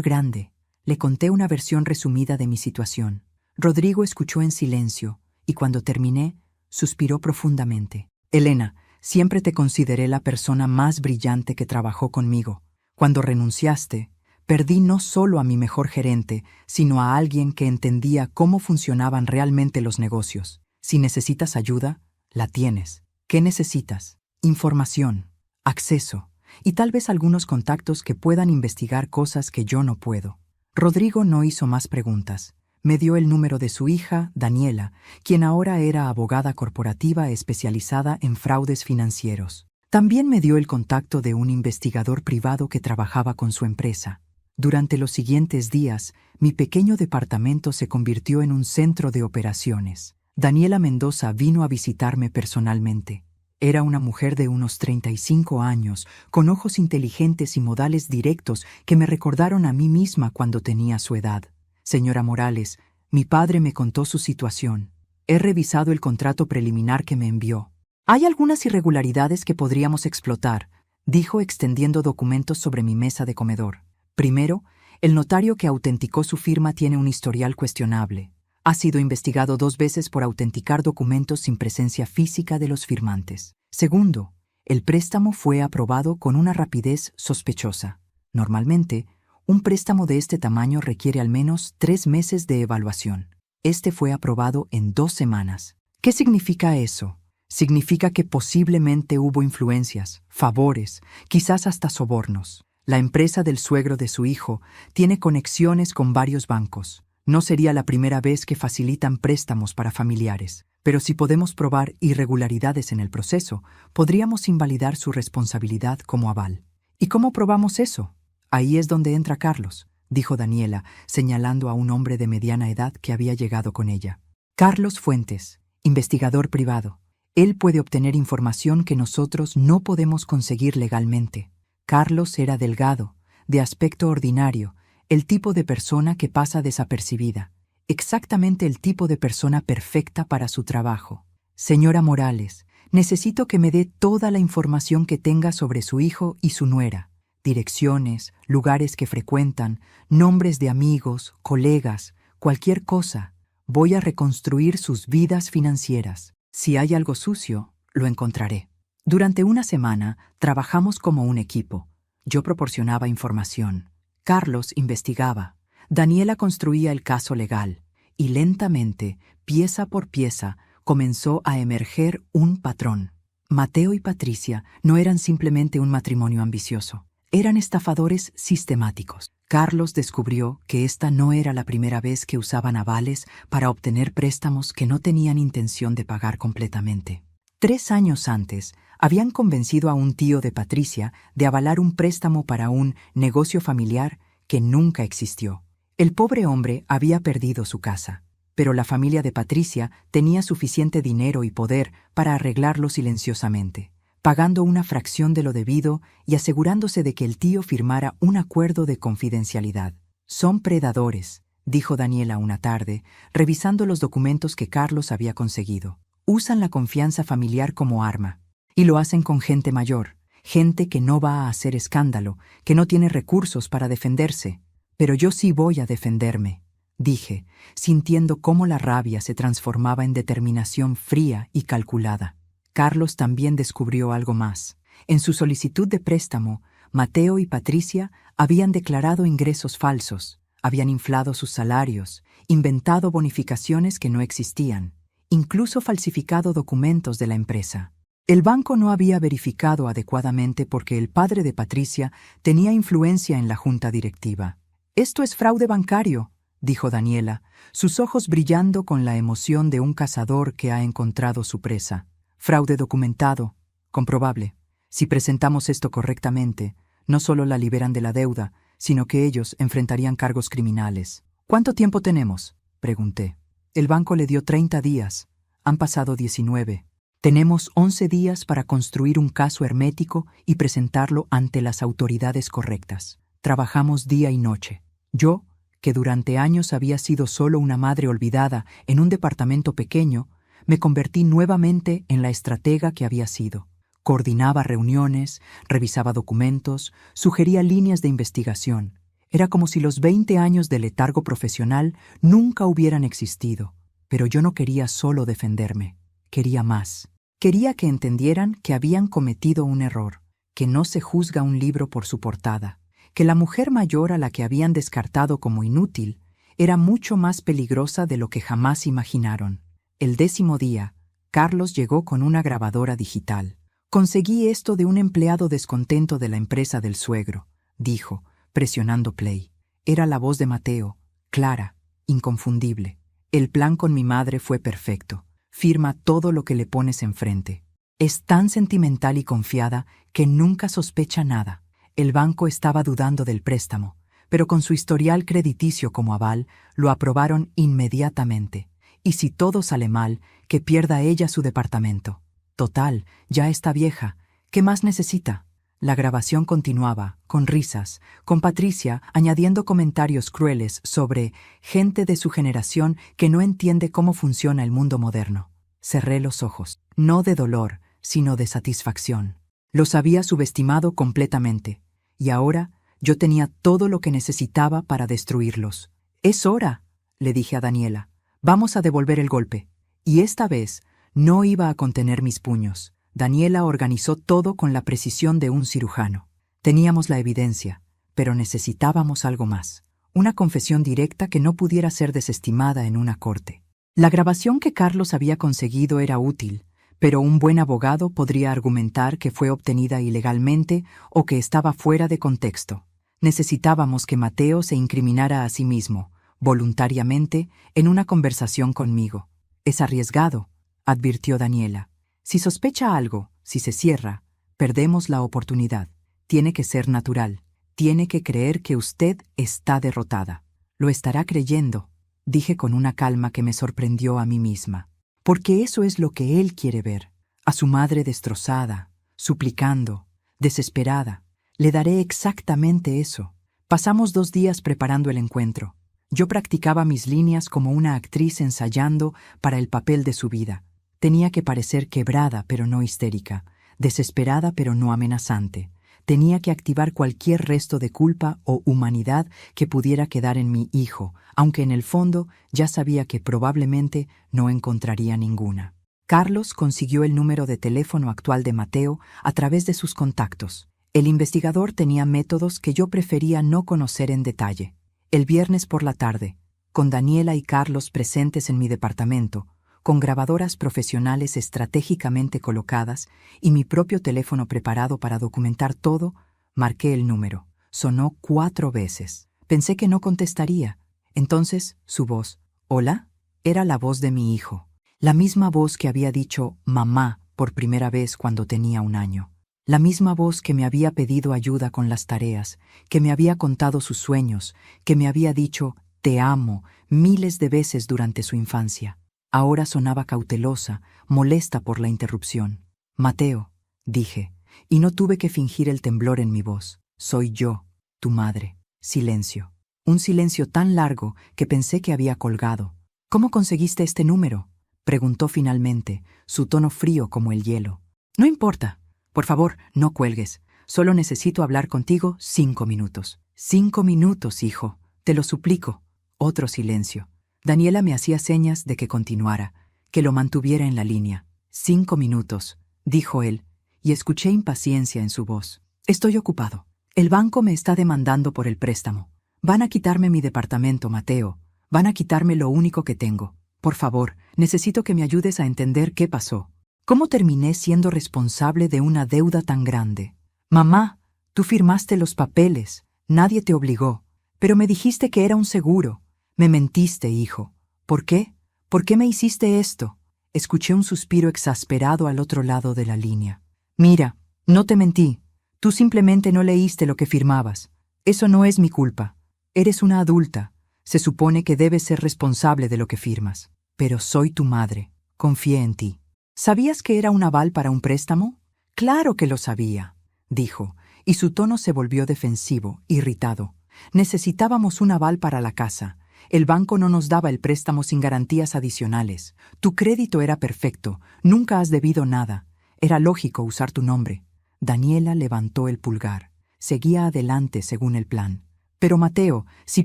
S1: grande». Le conté una versión resumida de mi situación. Rodrigo escuchó en silencio, y cuando terminé, suspiró profundamente. «Elena, siempre te consideré la persona más brillante que trabajó conmigo. Cuando renunciaste, perdí no solo a mi mejor gerente, sino a alguien que entendía cómo funcionaban realmente los negocios. Si necesitas ayuda, la tienes. ¿Qué necesitas? Información, acceso y tal vez algunos contactos que puedan investigar cosas que yo no puedo». Rodrigo no hizo más preguntas. Me dio el número de su hija, Daniela, quien ahora era abogada corporativa especializada en fraudes financieros. También me dio el contacto de un investigador privado que trabajaba con su empresa. Durante los siguientes días, mi pequeño departamento se convirtió en un centro de operaciones. Daniela Mendoza vino a visitarme personalmente. Era una mujer de unos 35 años, con ojos inteligentes y modales directos que me recordaron a mí misma cuando tenía su edad. «Señora Morales, mi padre me contó su situación. He revisado el contrato preliminar que me envió. Hay algunas irregularidades que podríamos explotar», dijo extendiendo documentos sobre mi mesa de comedor. Primero, el notario que autenticó su firma tiene un historial cuestionable. Ha sido investigado 2 veces por autenticar documentos sin presencia física de los firmantes. Segundo, el préstamo fue aprobado con una rapidez sospechosa. Normalmente, un préstamo de este tamaño requiere al menos 3 meses de evaluación. Este fue aprobado en 2 semanas. ¿Qué significa eso? Significa que posiblemente hubo influencias, favores, quizás hasta sobornos. La empresa del suegro de su hijo tiene conexiones con varios bancos. No sería la primera vez que facilitan préstamos para familiares, pero si podemos probar irregularidades en el proceso, podríamos invalidar su responsabilidad como aval. ¿Y cómo probamos eso? Ahí es donde entra Carlos, dijo Daniela, señalando a un hombre de mediana edad que había llegado con ella. Carlos Fuentes, investigador privado. Él puede obtener información que nosotros no podemos conseguir legalmente. Carlos era delgado, de aspecto ordinario, el tipo de persona que pasa desapercibida, exactamente el tipo de persona perfecta para su trabajo. «Señora Morales, necesito que me dé toda la información que tenga sobre su hijo y su nuera. Direcciones, lugares que frecuentan, nombres de amigos, colegas, cualquier cosa. Voy a reconstruir sus vidas financieras. Si hay algo sucio, lo encontraré. Durante una semana, trabajamos como un equipo. Yo proporcionaba información. Carlos investigaba. Daniela construía el caso legal. Y lentamente, pieza por pieza, comenzó a emerger un patrón. Mateo y Patricia no eran simplemente un matrimonio ambicioso. Eran estafadores sistemáticos. Carlos descubrió que esta no era la primera vez que usaban avales para obtener préstamos que no tenían intención de pagar completamente. 3 años antes, habían convencido a un tío de Patricia de avalar un préstamo para un negocio familiar que nunca existió. El pobre hombre había perdido su casa, pero la familia de Patricia tenía suficiente dinero y poder para arreglarlo silenciosamente, pagando una fracción de lo debido y asegurándose de que el tío firmara un acuerdo de confidencialidad. «Son predadores», dijo Daniela una tarde, revisando los documentos que Carlos había conseguido. «Usan la confianza familiar como arma. Y lo hacen con gente mayor, gente que no va a hacer escándalo, que no tiene recursos para defenderse. Pero yo sí voy a defenderme», dije, sintiendo cómo la rabia se transformaba en determinación fría y calculada. Carlos también descubrió algo más. En su solicitud de préstamo, Mateo y Patricia habían declarado ingresos falsos, habían inflado sus salarios, inventado bonificaciones que no existían, incluso falsificado documentos de la empresa. El banco no había verificado adecuadamente porque el padre de Patricia tenía influencia en la junta directiva. «Esto es fraude bancario», dijo Daniela, sus ojos brillando con la emoción de un cazador que ha encontrado su presa. «Fraude documentado, comprobable. Si presentamos esto correctamente, no solo la liberan de la deuda, sino que ellos enfrentarían cargos criminales». «¿Cuánto tiempo tenemos?», pregunté. El banco le dio 30 días. Han pasado 19. Tenemos 11 días para construir un caso hermético y presentarlo ante las autoridades correctas. Trabajamos día y noche. Yo, que durante años había sido solo una madre olvidada en un departamento pequeño, me convertí nuevamente en la estratega que había sido. Coordinaba reuniones, revisaba documentos, sugería líneas de investigación. Era como si los 20 años de letargo profesional nunca hubieran existido. Pero yo no quería solo defenderme. Quería más. Quería que entendieran que habían cometido un error, que no se juzga un libro por su portada, que la mujer mayor a la que habían descartado como inútil era mucho más peligrosa de lo que jamás imaginaron. El 10º día, Carlos llegó con una grabadora digital. «Conseguí esto de un empleado descontento de la empresa del suegro», dijo, presionando play. Era la voz de Mateo, clara, inconfundible. «El plan con mi madre fue perfecto. Firma todo lo que le pones enfrente. Es tan sentimental y confiada que nunca sospecha nada». El banco estaba dudando del préstamo, pero con su historial crediticio como aval, lo aprobaron inmediatamente. Y si todo sale mal, que pierda ella su departamento. Total, ya está vieja. ¿Qué más necesita? La grabación continuaba, con risas, con Patricia añadiendo comentarios crueles sobre gente de su generación que no entiende cómo funciona el mundo moderno. Cerré los ojos, no de dolor, sino de satisfacción. Los había subestimado completamente, y ahora yo tenía todo lo que necesitaba para destruirlos. «Es hora», le dije a Daniela. «Vamos a devolver el golpe». Y esta vez no iba a contener mis puños. Daniela organizó todo con la precisión de un cirujano. Teníamos la evidencia, pero necesitábamos algo más. Una confesión directa que no pudiera ser desestimada en una corte. La grabación que Carlos había conseguido era útil, pero un buen abogado podría argumentar que fue obtenida ilegalmente o que estaba fuera de contexto. Necesitábamos que Mateo se incriminara a sí mismo, voluntariamente, en una conversación conmigo. «Es arriesgado», advirtió Daniela. «Si sospecha algo, si se cierra, perdemos la oportunidad. Tiene que ser natural. Tiene que creer que usted está derrotada». «Lo estará creyendo», dije con una calma que me sorprendió a mí misma. Porque eso es lo que él quiere ver. A su madre destrozada, suplicando, desesperada. Le daré exactamente eso. Pasamos 2 días preparando el encuentro. Yo practicaba mis líneas como una actriz ensayando para el papel de su vida. Tenía que parecer quebrada pero no histérica, desesperada pero no amenazante. Tenía que activar cualquier resto de culpa o humanidad que pudiera quedar en mi hijo, aunque en el fondo ya sabía que probablemente no encontraría ninguna. Carlos consiguió el número de teléfono actual de Mateo a través de sus contactos. El investigador tenía métodos que yo prefería no conocer en detalle. El viernes por la tarde, con Daniela y Carlos presentes en mi departamento, con grabadoras profesionales estratégicamente colocadas y mi propio teléfono preparado para documentar todo, marqué el número. Sonó 4 veces. Pensé que no contestaría. Entonces, su voz, «¿Hola?», era la voz de mi hijo. La misma voz que había dicho «mamá» por primera vez cuando tenía 1 año. La misma voz que me había pedido ayuda con las tareas, que me había contado sus sueños, que me había dicho «te amo» miles de veces durante su infancia. Ahora sonaba cautelosa, molesta por la interrupción. «Mateo», dije, y no tuve que fingir el temblor en mi voz. «Soy yo, tu madre». Silencio. Un silencio tan largo que pensé que había colgado. «¿Cómo conseguiste este número?», preguntó finalmente, su tono frío como el hielo. «No importa. Por favor, no cuelgues. Solo necesito hablar contigo 5 minutos». «5 minutos, hijo. Te lo suplico». Otro silencio. Daniela me hacía señas de que continuara, que lo mantuviera en la línea. «5 minutos», dijo él, y escuché impaciencia en su voz. «Estoy ocupado. El banco me está demandando por el préstamo. Van a quitarme mi departamento, Mateo. Van a quitarme lo único que tengo. Por favor, necesito que me ayudes a entender qué pasó. ¿Cómo terminé siendo responsable de una deuda tan grande? Mamá, tú firmaste los papeles. Nadie te obligó. Pero me dijiste que era un seguro. Me mentiste, hijo. ¿Por qué? ¿Por qué me hiciste esto?» Escuché un suspiro exasperado al otro lado de la línea. «Mira, no te mentí. Tú simplemente no leíste lo que firmabas. Eso no es mi culpa. Eres una adulta. Se supone que debes ser responsable de lo que firmas. Pero soy tu madre. Confié en ti». «¿Sabías que era un aval para un préstamo?» «Claro que lo sabía», dijo, y su tono se volvió defensivo, irritado. «Necesitábamos un aval para la casa. El banco no nos daba el préstamo sin garantías adicionales. Tu crédito era perfecto. Nunca has debido nada. Era lógico usar tu nombre». Daniela levantó el pulgar. Seguía adelante según el plan. «Pero Mateo, si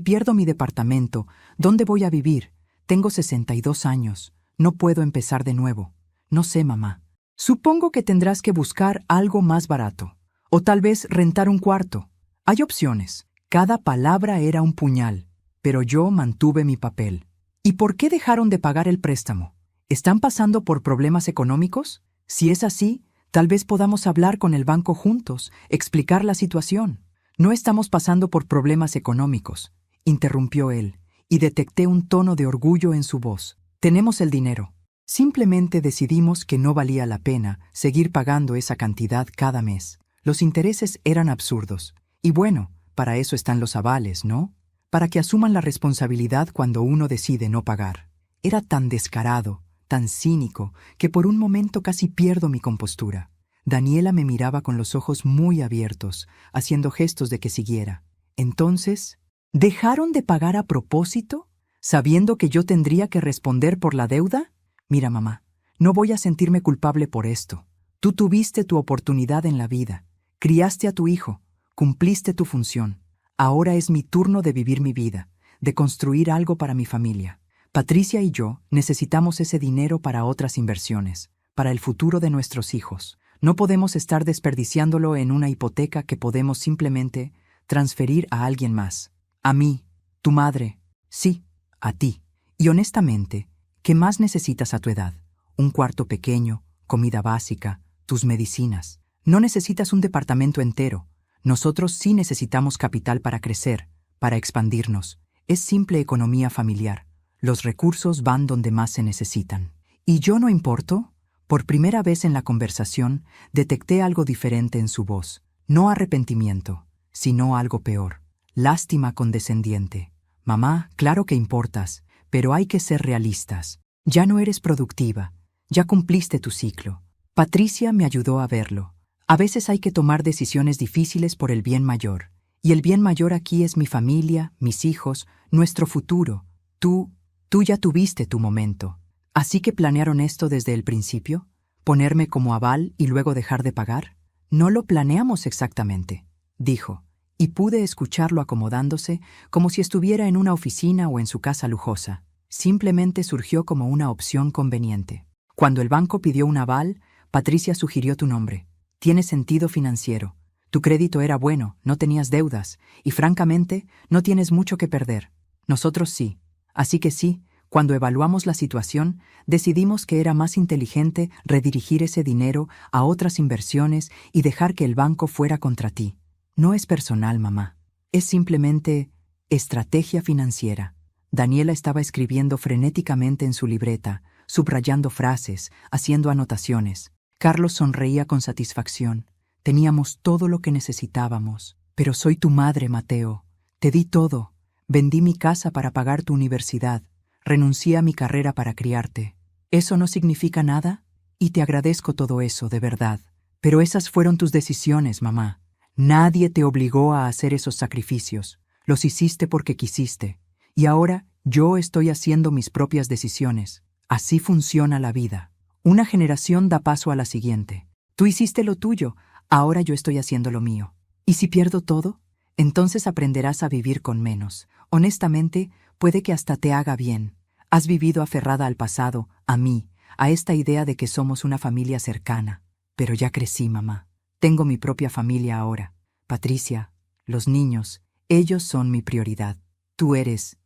S1: pierdo mi departamento, ¿dónde voy a vivir? Tengo 62 años. No puedo empezar de nuevo». «No sé, mamá. Supongo que tendrás que buscar algo más barato. O tal vez rentar un cuarto. Hay opciones». Cada palabra era un puñal, pero yo mantuve mi papel. «¿Y por qué dejaron de pagar el préstamo? ¿Están pasando por problemas económicos? Si es así, tal vez podamos hablar con el banco juntos, explicar la situación». «No estamos pasando por problemas económicos», interrumpió él, y detecté un tono de orgullo en su voz. «Tenemos el dinero. Simplemente decidimos que no valía la pena seguir pagando esa cantidad cada mes. Los intereses eran absurdos. Y bueno, para eso están los avales, ¿no? Para que asuman la responsabilidad cuando uno decide no pagar». Era tan descarado, tan cínico, que por un momento casi pierdo mi compostura. Daniela me miraba con los ojos muy abiertos, haciendo gestos de que siguiera. «Entonces, ¿dejaron de pagar a propósito, sabiendo que yo tendría que responder por la deuda? Mira, mamá, no voy a sentirme culpable por esto. Tú tuviste tu oportunidad en la vida, criaste a tu hijo, cumpliste tu función. Ahora es mi turno de vivir mi vida, de construir algo para mi familia. Patricia y yo necesitamos ese dinero para otras inversiones, para el futuro de nuestros hijos. No podemos estar desperdiciándolo en una hipoteca que podemos simplemente transferir a alguien más. A mí, tu madre, sí, a ti. Y honestamente, ¿qué más necesitas a tu edad? Un cuarto pequeño, comida básica, tus medicinas. No necesitas un departamento entero. Nosotros sí necesitamos capital para crecer, para expandirnos. Es simple economía familiar. Los recursos van donde más se necesitan. ¿Y yo no importo? Por primera vez en la conversación, detecté algo diferente en su voz. No arrepentimiento, sino algo peor. Lástima condescendiente. «Mamá, claro que importas, pero hay que ser realistas. Ya no eres productiva. Ya cumpliste tu ciclo». Patricia me ayudó a verlo. A veces hay que tomar decisiones difíciles por el bien mayor. Y el bien mayor aquí es mi familia, mis hijos, nuestro futuro. Tú ya tuviste tu momento. ¿Así que planearon esto desde el principio? ¿Ponerme como aval y luego dejar de pagar? No lo planeamos exactamente, dijo, y pude escucharlo acomodándose como si estuviera en una oficina o en su casa lujosa. Simplemente surgió como una opción conveniente. Cuando el banco pidió un aval, Patricia sugirió tu nombre. Tiene sentido financiero. Tu crédito era bueno, no tenías deudas, y francamente, no tienes mucho que perder. Nosotros sí. Así que sí, cuando evaluamos la situación, decidimos que era más inteligente redirigir ese dinero a otras inversiones y dejar que el banco fuera contra ti. No es personal, mamá. Es simplemente estrategia financiera. Daniela estaba escribiendo frenéticamente en su libreta, subrayando frases, haciendo anotaciones. Carlos sonreía con satisfacción. Teníamos todo lo que necesitábamos. Pero soy tu madre, Mateo. Te di todo. Vendí mi casa para pagar tu universidad. Renuncié a mi carrera para criarte. ¿Eso no significa nada? Y te agradezco todo eso, de verdad. Pero esas fueron tus decisiones, mamá. Nadie te obligó a hacer esos sacrificios. Los hiciste porque quisiste. Y ahora yo estoy haciendo mis propias decisiones. Así funciona la vida. Una generación da paso a la siguiente. Tú hiciste lo tuyo, ahora yo estoy haciendo lo mío. ¿Y si pierdo todo? Entonces aprenderás a vivir con menos. Honestamente, puede que hasta te haga bien. Has vivido aferrada al pasado, a mí, a esta idea de que somos una familia cercana. Pero ya crecí, mamá. Tengo mi propia familia ahora. Patricia, los niños, ellos son mi prioridad. Tú eres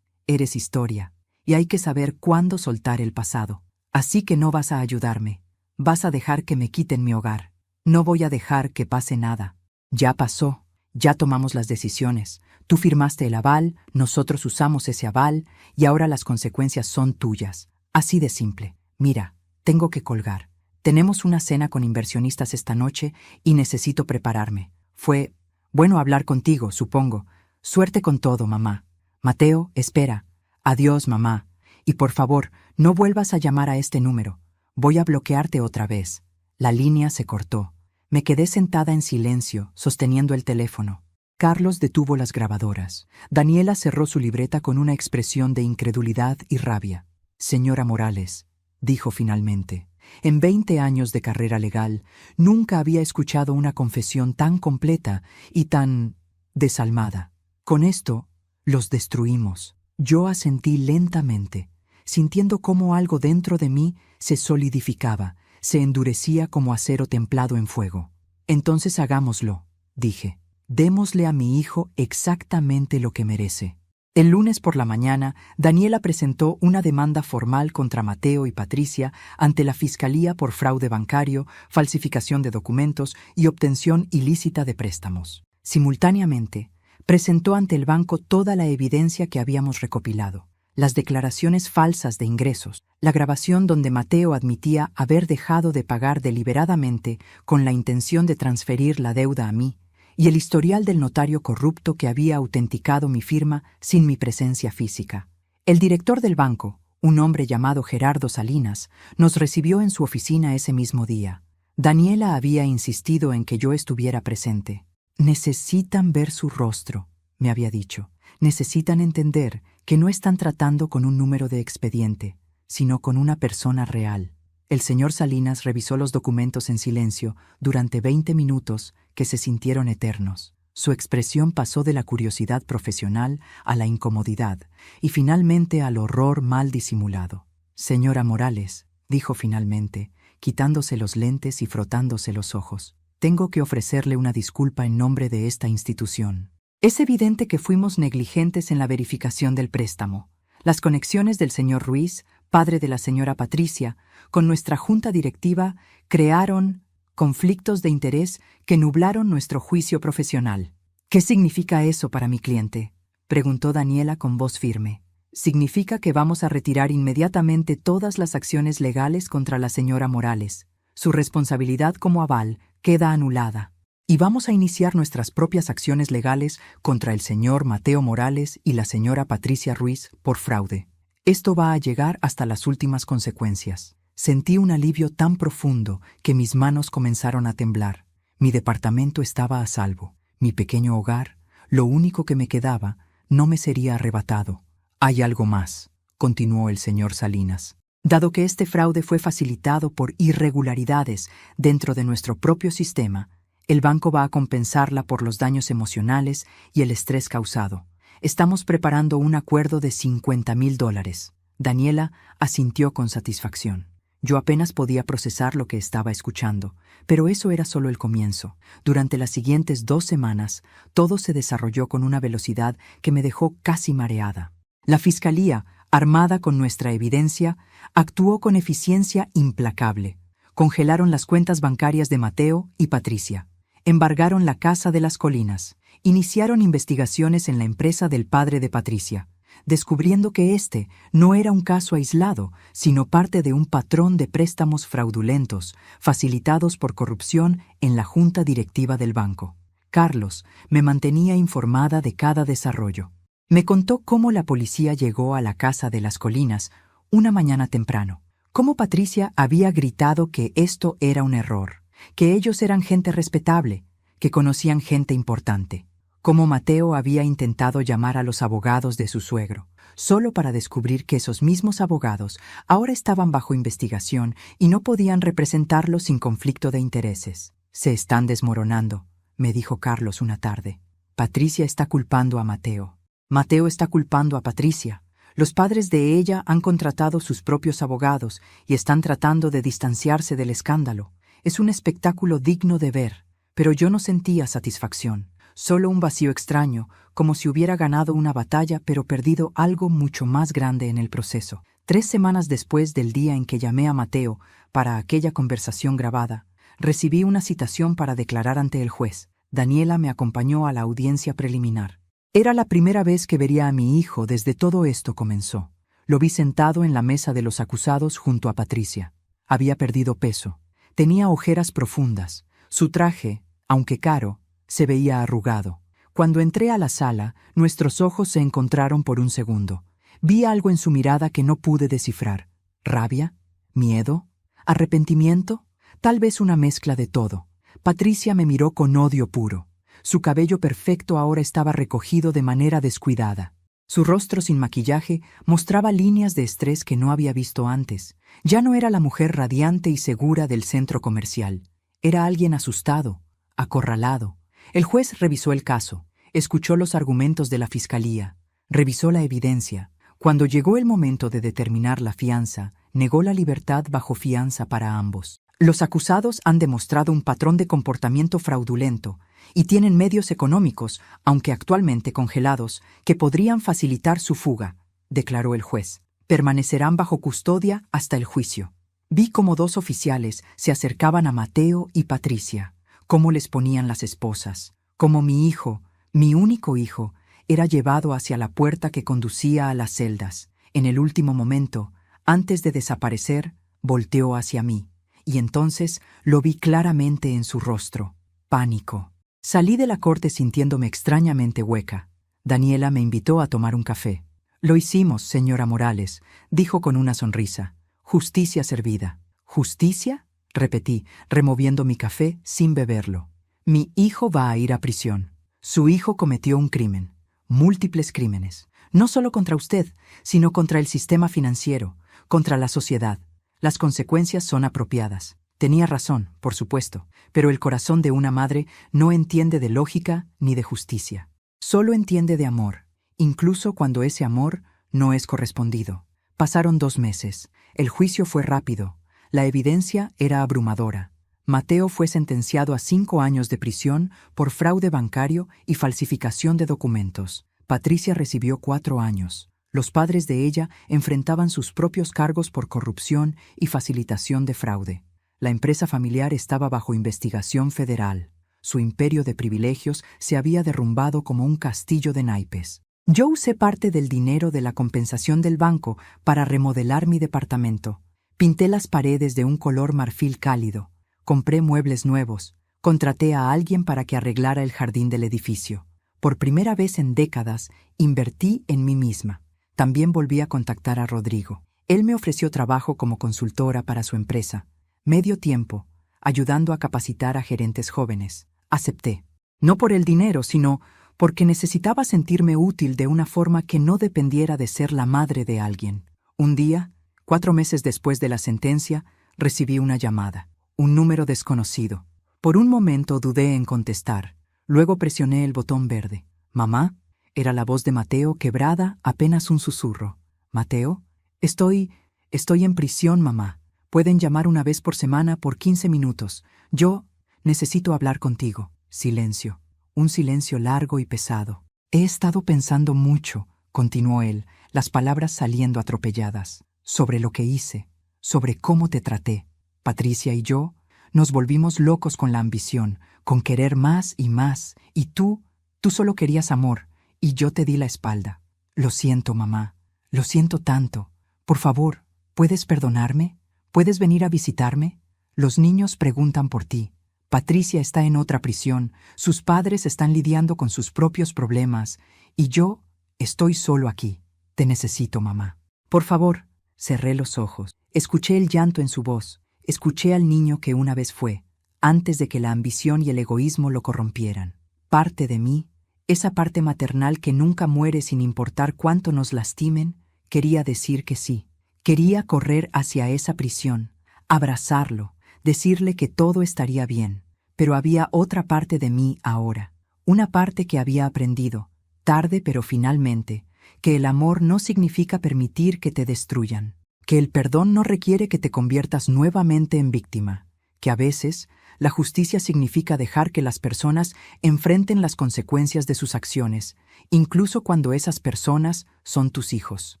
S1: historia, y hay que saber cuándo soltar el pasado. Así que no vas a ayudarme. Vas a dejar que me quiten mi hogar. No voy a dejar que pase nada. Ya pasó. Ya tomamos las decisiones. Tú firmaste el aval, nosotros usamos ese aval, y ahora las consecuencias son tuyas. Así de simple. Mira, tengo que colgar. Tenemos una cena con inversionistas esta noche y necesito prepararme. Fue bueno hablar contigo, supongo. Suerte con todo, mamá. Mateo, espera. Adiós, mamá. Y por favor, no vuelvas a llamar a este número. Voy a bloquearte otra vez. La línea se cortó. Me quedé sentada en silencio, sosteniendo el teléfono. Carlos detuvo las grabadoras. Daniela cerró su libreta con una expresión de incredulidad y rabia. Señora Morales, dijo finalmente, en 20 años de carrera legal, nunca había escuchado una confesión tan completa y tan desalmada. Con esto, los destruimos. Yo asentí lentamente, sintiendo cómo algo dentro de mí se solidificaba, se endurecía como acero templado en fuego. Entonces hagámoslo, dije. Démosle a mi hijo exactamente lo que merece. El lunes por la mañana, Daniela presentó una demanda formal contra Mateo y Patricia ante la Fiscalía por fraude bancario, falsificación de documentos y obtención ilícita de préstamos. Simultáneamente, presentó ante el banco toda la evidencia que habíamos recopilado. Las declaraciones falsas de ingresos, la grabación donde Mateo admitía haber dejado de pagar deliberadamente con la intención de transferir la deuda a mí, y el historial del notario corrupto que había autenticado mi firma sin mi presencia física. El director del banco, un hombre llamado Gerardo Salinas, nos recibió en su oficina ese mismo día. Daniela había insistido en que yo estuviera presente. Necesitan ver su rostro, me había dicho. Necesitan entender que no están tratando con un número de expediente, sino con una persona real. El señor Salinas revisó los documentos en silencio durante 20 minutos que se sintieron eternos. Su expresión pasó de la curiosidad profesional a la incomodidad y finalmente al horror mal disimulado. Señora Morales, dijo finalmente, quitándose los lentes y frotándose los ojos, tengo que ofrecerle una disculpa en nombre de esta institución. Es evidente que fuimos negligentes en la verificación del préstamo. Las conexiones del señor Ruiz, padre de la señora Patricia, con nuestra junta directiva crearon conflictos de interés que nublaron nuestro juicio profesional. ¿Qué significa eso para mi cliente?, preguntó Daniela con voz firme. Significa que vamos a retirar inmediatamente todas las acciones legales contra la señora Morales. Su responsabilidad como aval queda anulada. Y vamos a iniciar nuestras propias acciones legales contra el señor Mateo Morales y la señora Patricia Ruiz por fraude. Esto va a llegar hasta las últimas consecuencias. Sentí un alivio tan profundo que mis manos comenzaron a temblar. Mi departamento estaba a salvo. Mi pequeño hogar, lo único que me quedaba, no me sería arrebatado. Hay algo más, continuó el señor Salinas. Dado que este fraude fue facilitado por irregularidades dentro de nuestro propio sistema, El banco va a compensarla por los daños emocionales y el estrés causado. Estamos preparando un acuerdo de $50,000. Daniela asintió con satisfacción. Yo apenas podía procesar lo que estaba escuchando, pero eso era solo el comienzo. Durante las siguientes 2 semanas, todo se desarrolló con una velocidad que me dejó casi mareada. La fiscalía, armada con nuestra evidencia, actuó con eficiencia implacable. Congelaron las cuentas bancarias de Mateo y Patricia. Embargaron la Casa de las Colinas. Iniciaron investigaciones en la empresa del padre de Patricia, descubriendo que este no era un caso aislado, sino parte de un patrón de préstamos fraudulentos, facilitados por corrupción en la junta directiva del banco. Carlos me mantenía informada de cada desarrollo. Me contó cómo la policía llegó a la Casa de las Colinas una mañana temprano, cómo Patricia había gritado que esto era un error, que ellos eran gente respetable, que conocían gente importante. Cómo Mateo había intentado llamar a los abogados de su suegro, solo para descubrir que esos mismos abogados ahora estaban bajo investigación y no podían representarlo sin conflicto de intereses. Se están desmoronando, me dijo Carlos una tarde. Patricia está culpando a Mateo. Mateo está culpando a Patricia. Los padres de ella han contratado sus propios abogados y están tratando de distanciarse del escándalo. Es un espectáculo digno de ver, pero yo no sentía satisfacción. Solo un vacío extraño, como si hubiera ganado una batalla pero perdido algo mucho más grande en el proceso. 3 semanas después del día en que llamé a Mateo para aquella conversación grabada, recibí una citación para declarar ante el juez. Daniela me acompañó a la audiencia preliminar. Era la primera vez que vería a mi hijo desde todo esto comenzó. Lo vi sentado en la mesa de los acusados junto a Patricia. Había perdido peso. Tenía ojeras profundas. Su traje, aunque caro, se veía arrugado. Cuando entré a la sala, nuestros ojos se encontraron por un segundo. Vi algo en su mirada que no pude descifrar. ¿Rabia? ¿Miedo? ¿Arrepentimiento? Tal vez una mezcla de todo. Patricia me miró con odio puro. Su cabello perfecto ahora estaba recogido de manera descuidada. Su rostro sin maquillaje mostraba líneas de estrés que no había visto antes. Ya no era la mujer radiante y segura del centro comercial. Era alguien asustado, acorralado. El juez revisó el caso, escuchó los argumentos de la fiscalía, revisó la evidencia. Cuando llegó el momento de determinar la fianza, negó la libertad bajo fianza para ambos. Los acusados han demostrado un patrón de comportamiento fraudulento y tienen medios económicos, aunque actualmente congelados, que podrían facilitar su fuga, declaró el juez. Permanecerán bajo custodia hasta el juicio. Vi cómo 2 oficiales se acercaban a Mateo y Patricia, cómo les ponían las esposas, cómo mi hijo, mi único hijo, era llevado hacia la puerta que conducía a las celdas. En el último momento, antes de desaparecer, volteó hacia mí, y entonces lo vi claramente en su rostro: pánico. Salí de la corte sintiéndome extrañamente hueca. Daniela me invitó a tomar un café. Lo hicimos, señora Morales, dijo con una sonrisa. Justicia servida. ¿Justicia?, repetí, removiendo mi café sin beberlo. Mi hijo va a ir a prisión. Su hijo cometió un crimen. Múltiples crímenes. No solo contra usted, sino contra el sistema financiero, contra la sociedad. Las consecuencias son apropiadas. Tenía razón, por supuesto, pero el corazón de una madre no entiende de lógica ni de justicia. Solo entiende de amor, incluso cuando ese amor no es correspondido. Pasaron 2 meses. El juicio fue rápido. La evidencia era abrumadora. Mateo fue sentenciado a 5 años de prisión por fraude bancario y falsificación de documentos. Patricia recibió 4 años. Los padres de ella enfrentaban sus propios cargos por corrupción y facilitación de fraude. La empresa familiar estaba bajo investigación federal. Su imperio de privilegios se había derrumbado como un castillo de naipes. Yo usé parte del dinero de la compensación del banco para remodelar mi departamento. Pinté las paredes de un color marfil cálido. Compré muebles nuevos. Contraté a alguien para que arreglara el jardín del edificio. Por primera vez en décadas, invertí en mí misma. También volví a contactar a Rodrigo. Él me ofreció trabajo como consultora para su empresa. Medio tiempo, ayudando a capacitar a gerentes jóvenes. Acepté. No por el dinero, sino porque necesitaba sentirme útil de una forma que no dependiera de ser la madre de alguien. Un día, 4 meses después de la sentencia, recibí una llamada. Un número desconocido. Por un momento dudé en contestar. Luego presioné el botón verde. «Mamá», era la voz de Mateo quebrada, apenas un susurro. «Mateo, estoy en prisión, mamá. Pueden llamar una vez por semana por 15 minutos. Yo necesito hablar contigo». Silencio. Un silencio largo y pesado. «He estado pensando mucho», continuó él, las palabras saliendo atropelladas, «sobre lo que hice, sobre cómo te traté. Patricia y yo nos volvimos locos con la ambición, con querer más, y tú solo querías amor, y yo te di la espalda. Lo siento, mamá, lo siento tanto. Por favor, ¿puedes perdonarme? ¿Puedes venir a visitarme? Los niños preguntan por ti. Patricia está en otra prisión, sus padres están lidiando con sus propios problemas, y yo estoy solo aquí. Te necesito, mamá. Por favor». Cerré los ojos. Escuché el llanto en su voz. Escuché al niño que una vez fue, antes de que la ambición y el egoísmo lo corrompieran. Parte de mí, esa parte maternal que nunca muere sin importar cuánto nos lastimen, quería decir que sí. Quería correr hacia esa prisión, abrazarlo, decirle que todo estaría bien. Pero había otra parte de mí ahora, una parte que había aprendido, tarde pero finalmente, que el amor no significa permitir que te destruyan, que el perdón no requiere que te conviertas nuevamente en víctima, que a veces la justicia significa dejar que las personas enfrenten las consecuencias de sus acciones, incluso cuando esas personas son tus hijos.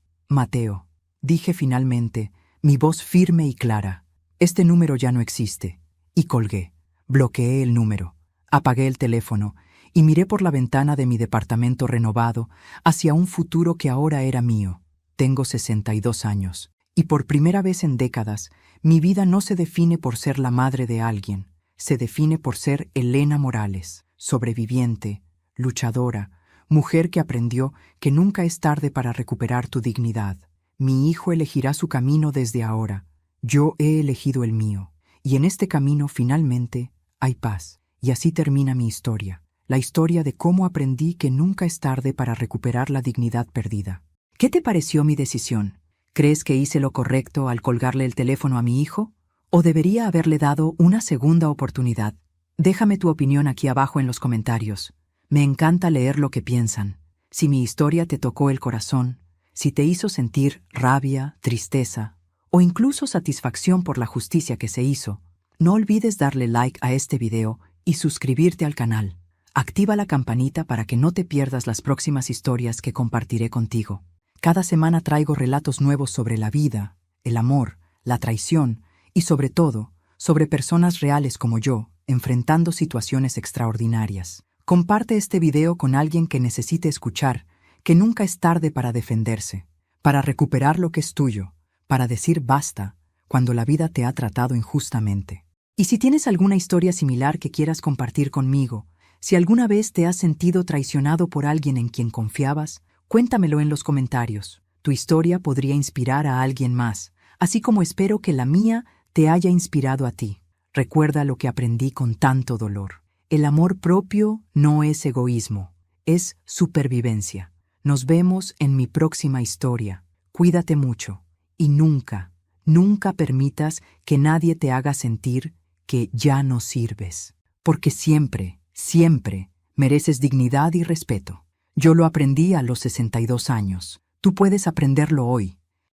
S1: «Mateo», dije finalmente, mi voz firme y clara, «este número ya no existe». Y colgué. Bloqueé el número. Apagué el teléfono y miré por la ventana de mi departamento renovado hacia un futuro que ahora era mío. Tengo 62 años. Y por primera vez en décadas, mi vida no se define por ser la madre de alguien. Se define por ser Elena Morales, sobreviviente, luchadora, mujer que aprendió que nunca es tarde para recuperar tu dignidad. Mi hijo elegirá su camino desde ahora. Yo he elegido el mío. Y en este camino, finalmente, hay paz. Y así termina mi historia. La historia de cómo aprendí que nunca es tarde para recuperar la dignidad perdida. ¿Qué te pareció mi decisión? ¿Crees que hice lo correcto al colgarle el teléfono a mi hijo? ¿O debería haberle dado una segunda oportunidad? Déjame tu opinión aquí abajo en los comentarios. Me encanta leer lo que piensan. Si mi historia te tocó el corazón, si te hizo sentir rabia, tristeza o incluso satisfacción por la justicia que se hizo, no olvides darle like a este video y suscribirte al canal. Activa la campanita para que no te pierdas las próximas historias que compartiré contigo. Cada semana traigo relatos nuevos sobre la vida, el amor, la traición y sobre todo, sobre personas reales como yo, enfrentando situaciones extraordinarias. Comparte este video con alguien que necesite escuchar que nunca es tarde para defenderse, para recuperar lo que es tuyo, para decir basta cuando la vida te ha tratado injustamente. Y si tienes alguna historia similar que quieras compartir conmigo, si alguna vez te has sentido traicionado por alguien en quien confiabas, cuéntamelo en los comentarios. Tu historia podría inspirar a alguien más, así como espero que la mía te haya inspirado a ti. Recuerda lo que aprendí con tanto dolor. El amor propio no es egoísmo, es supervivencia. Nos vemos en mi próxima historia. Cuídate mucho y nunca, nunca permitas que nadie te haga sentir que ya no sirves, porque siempre, siempre mereces dignidad y respeto. Yo lo aprendí a los 62 años. Tú puedes aprenderlo hoy.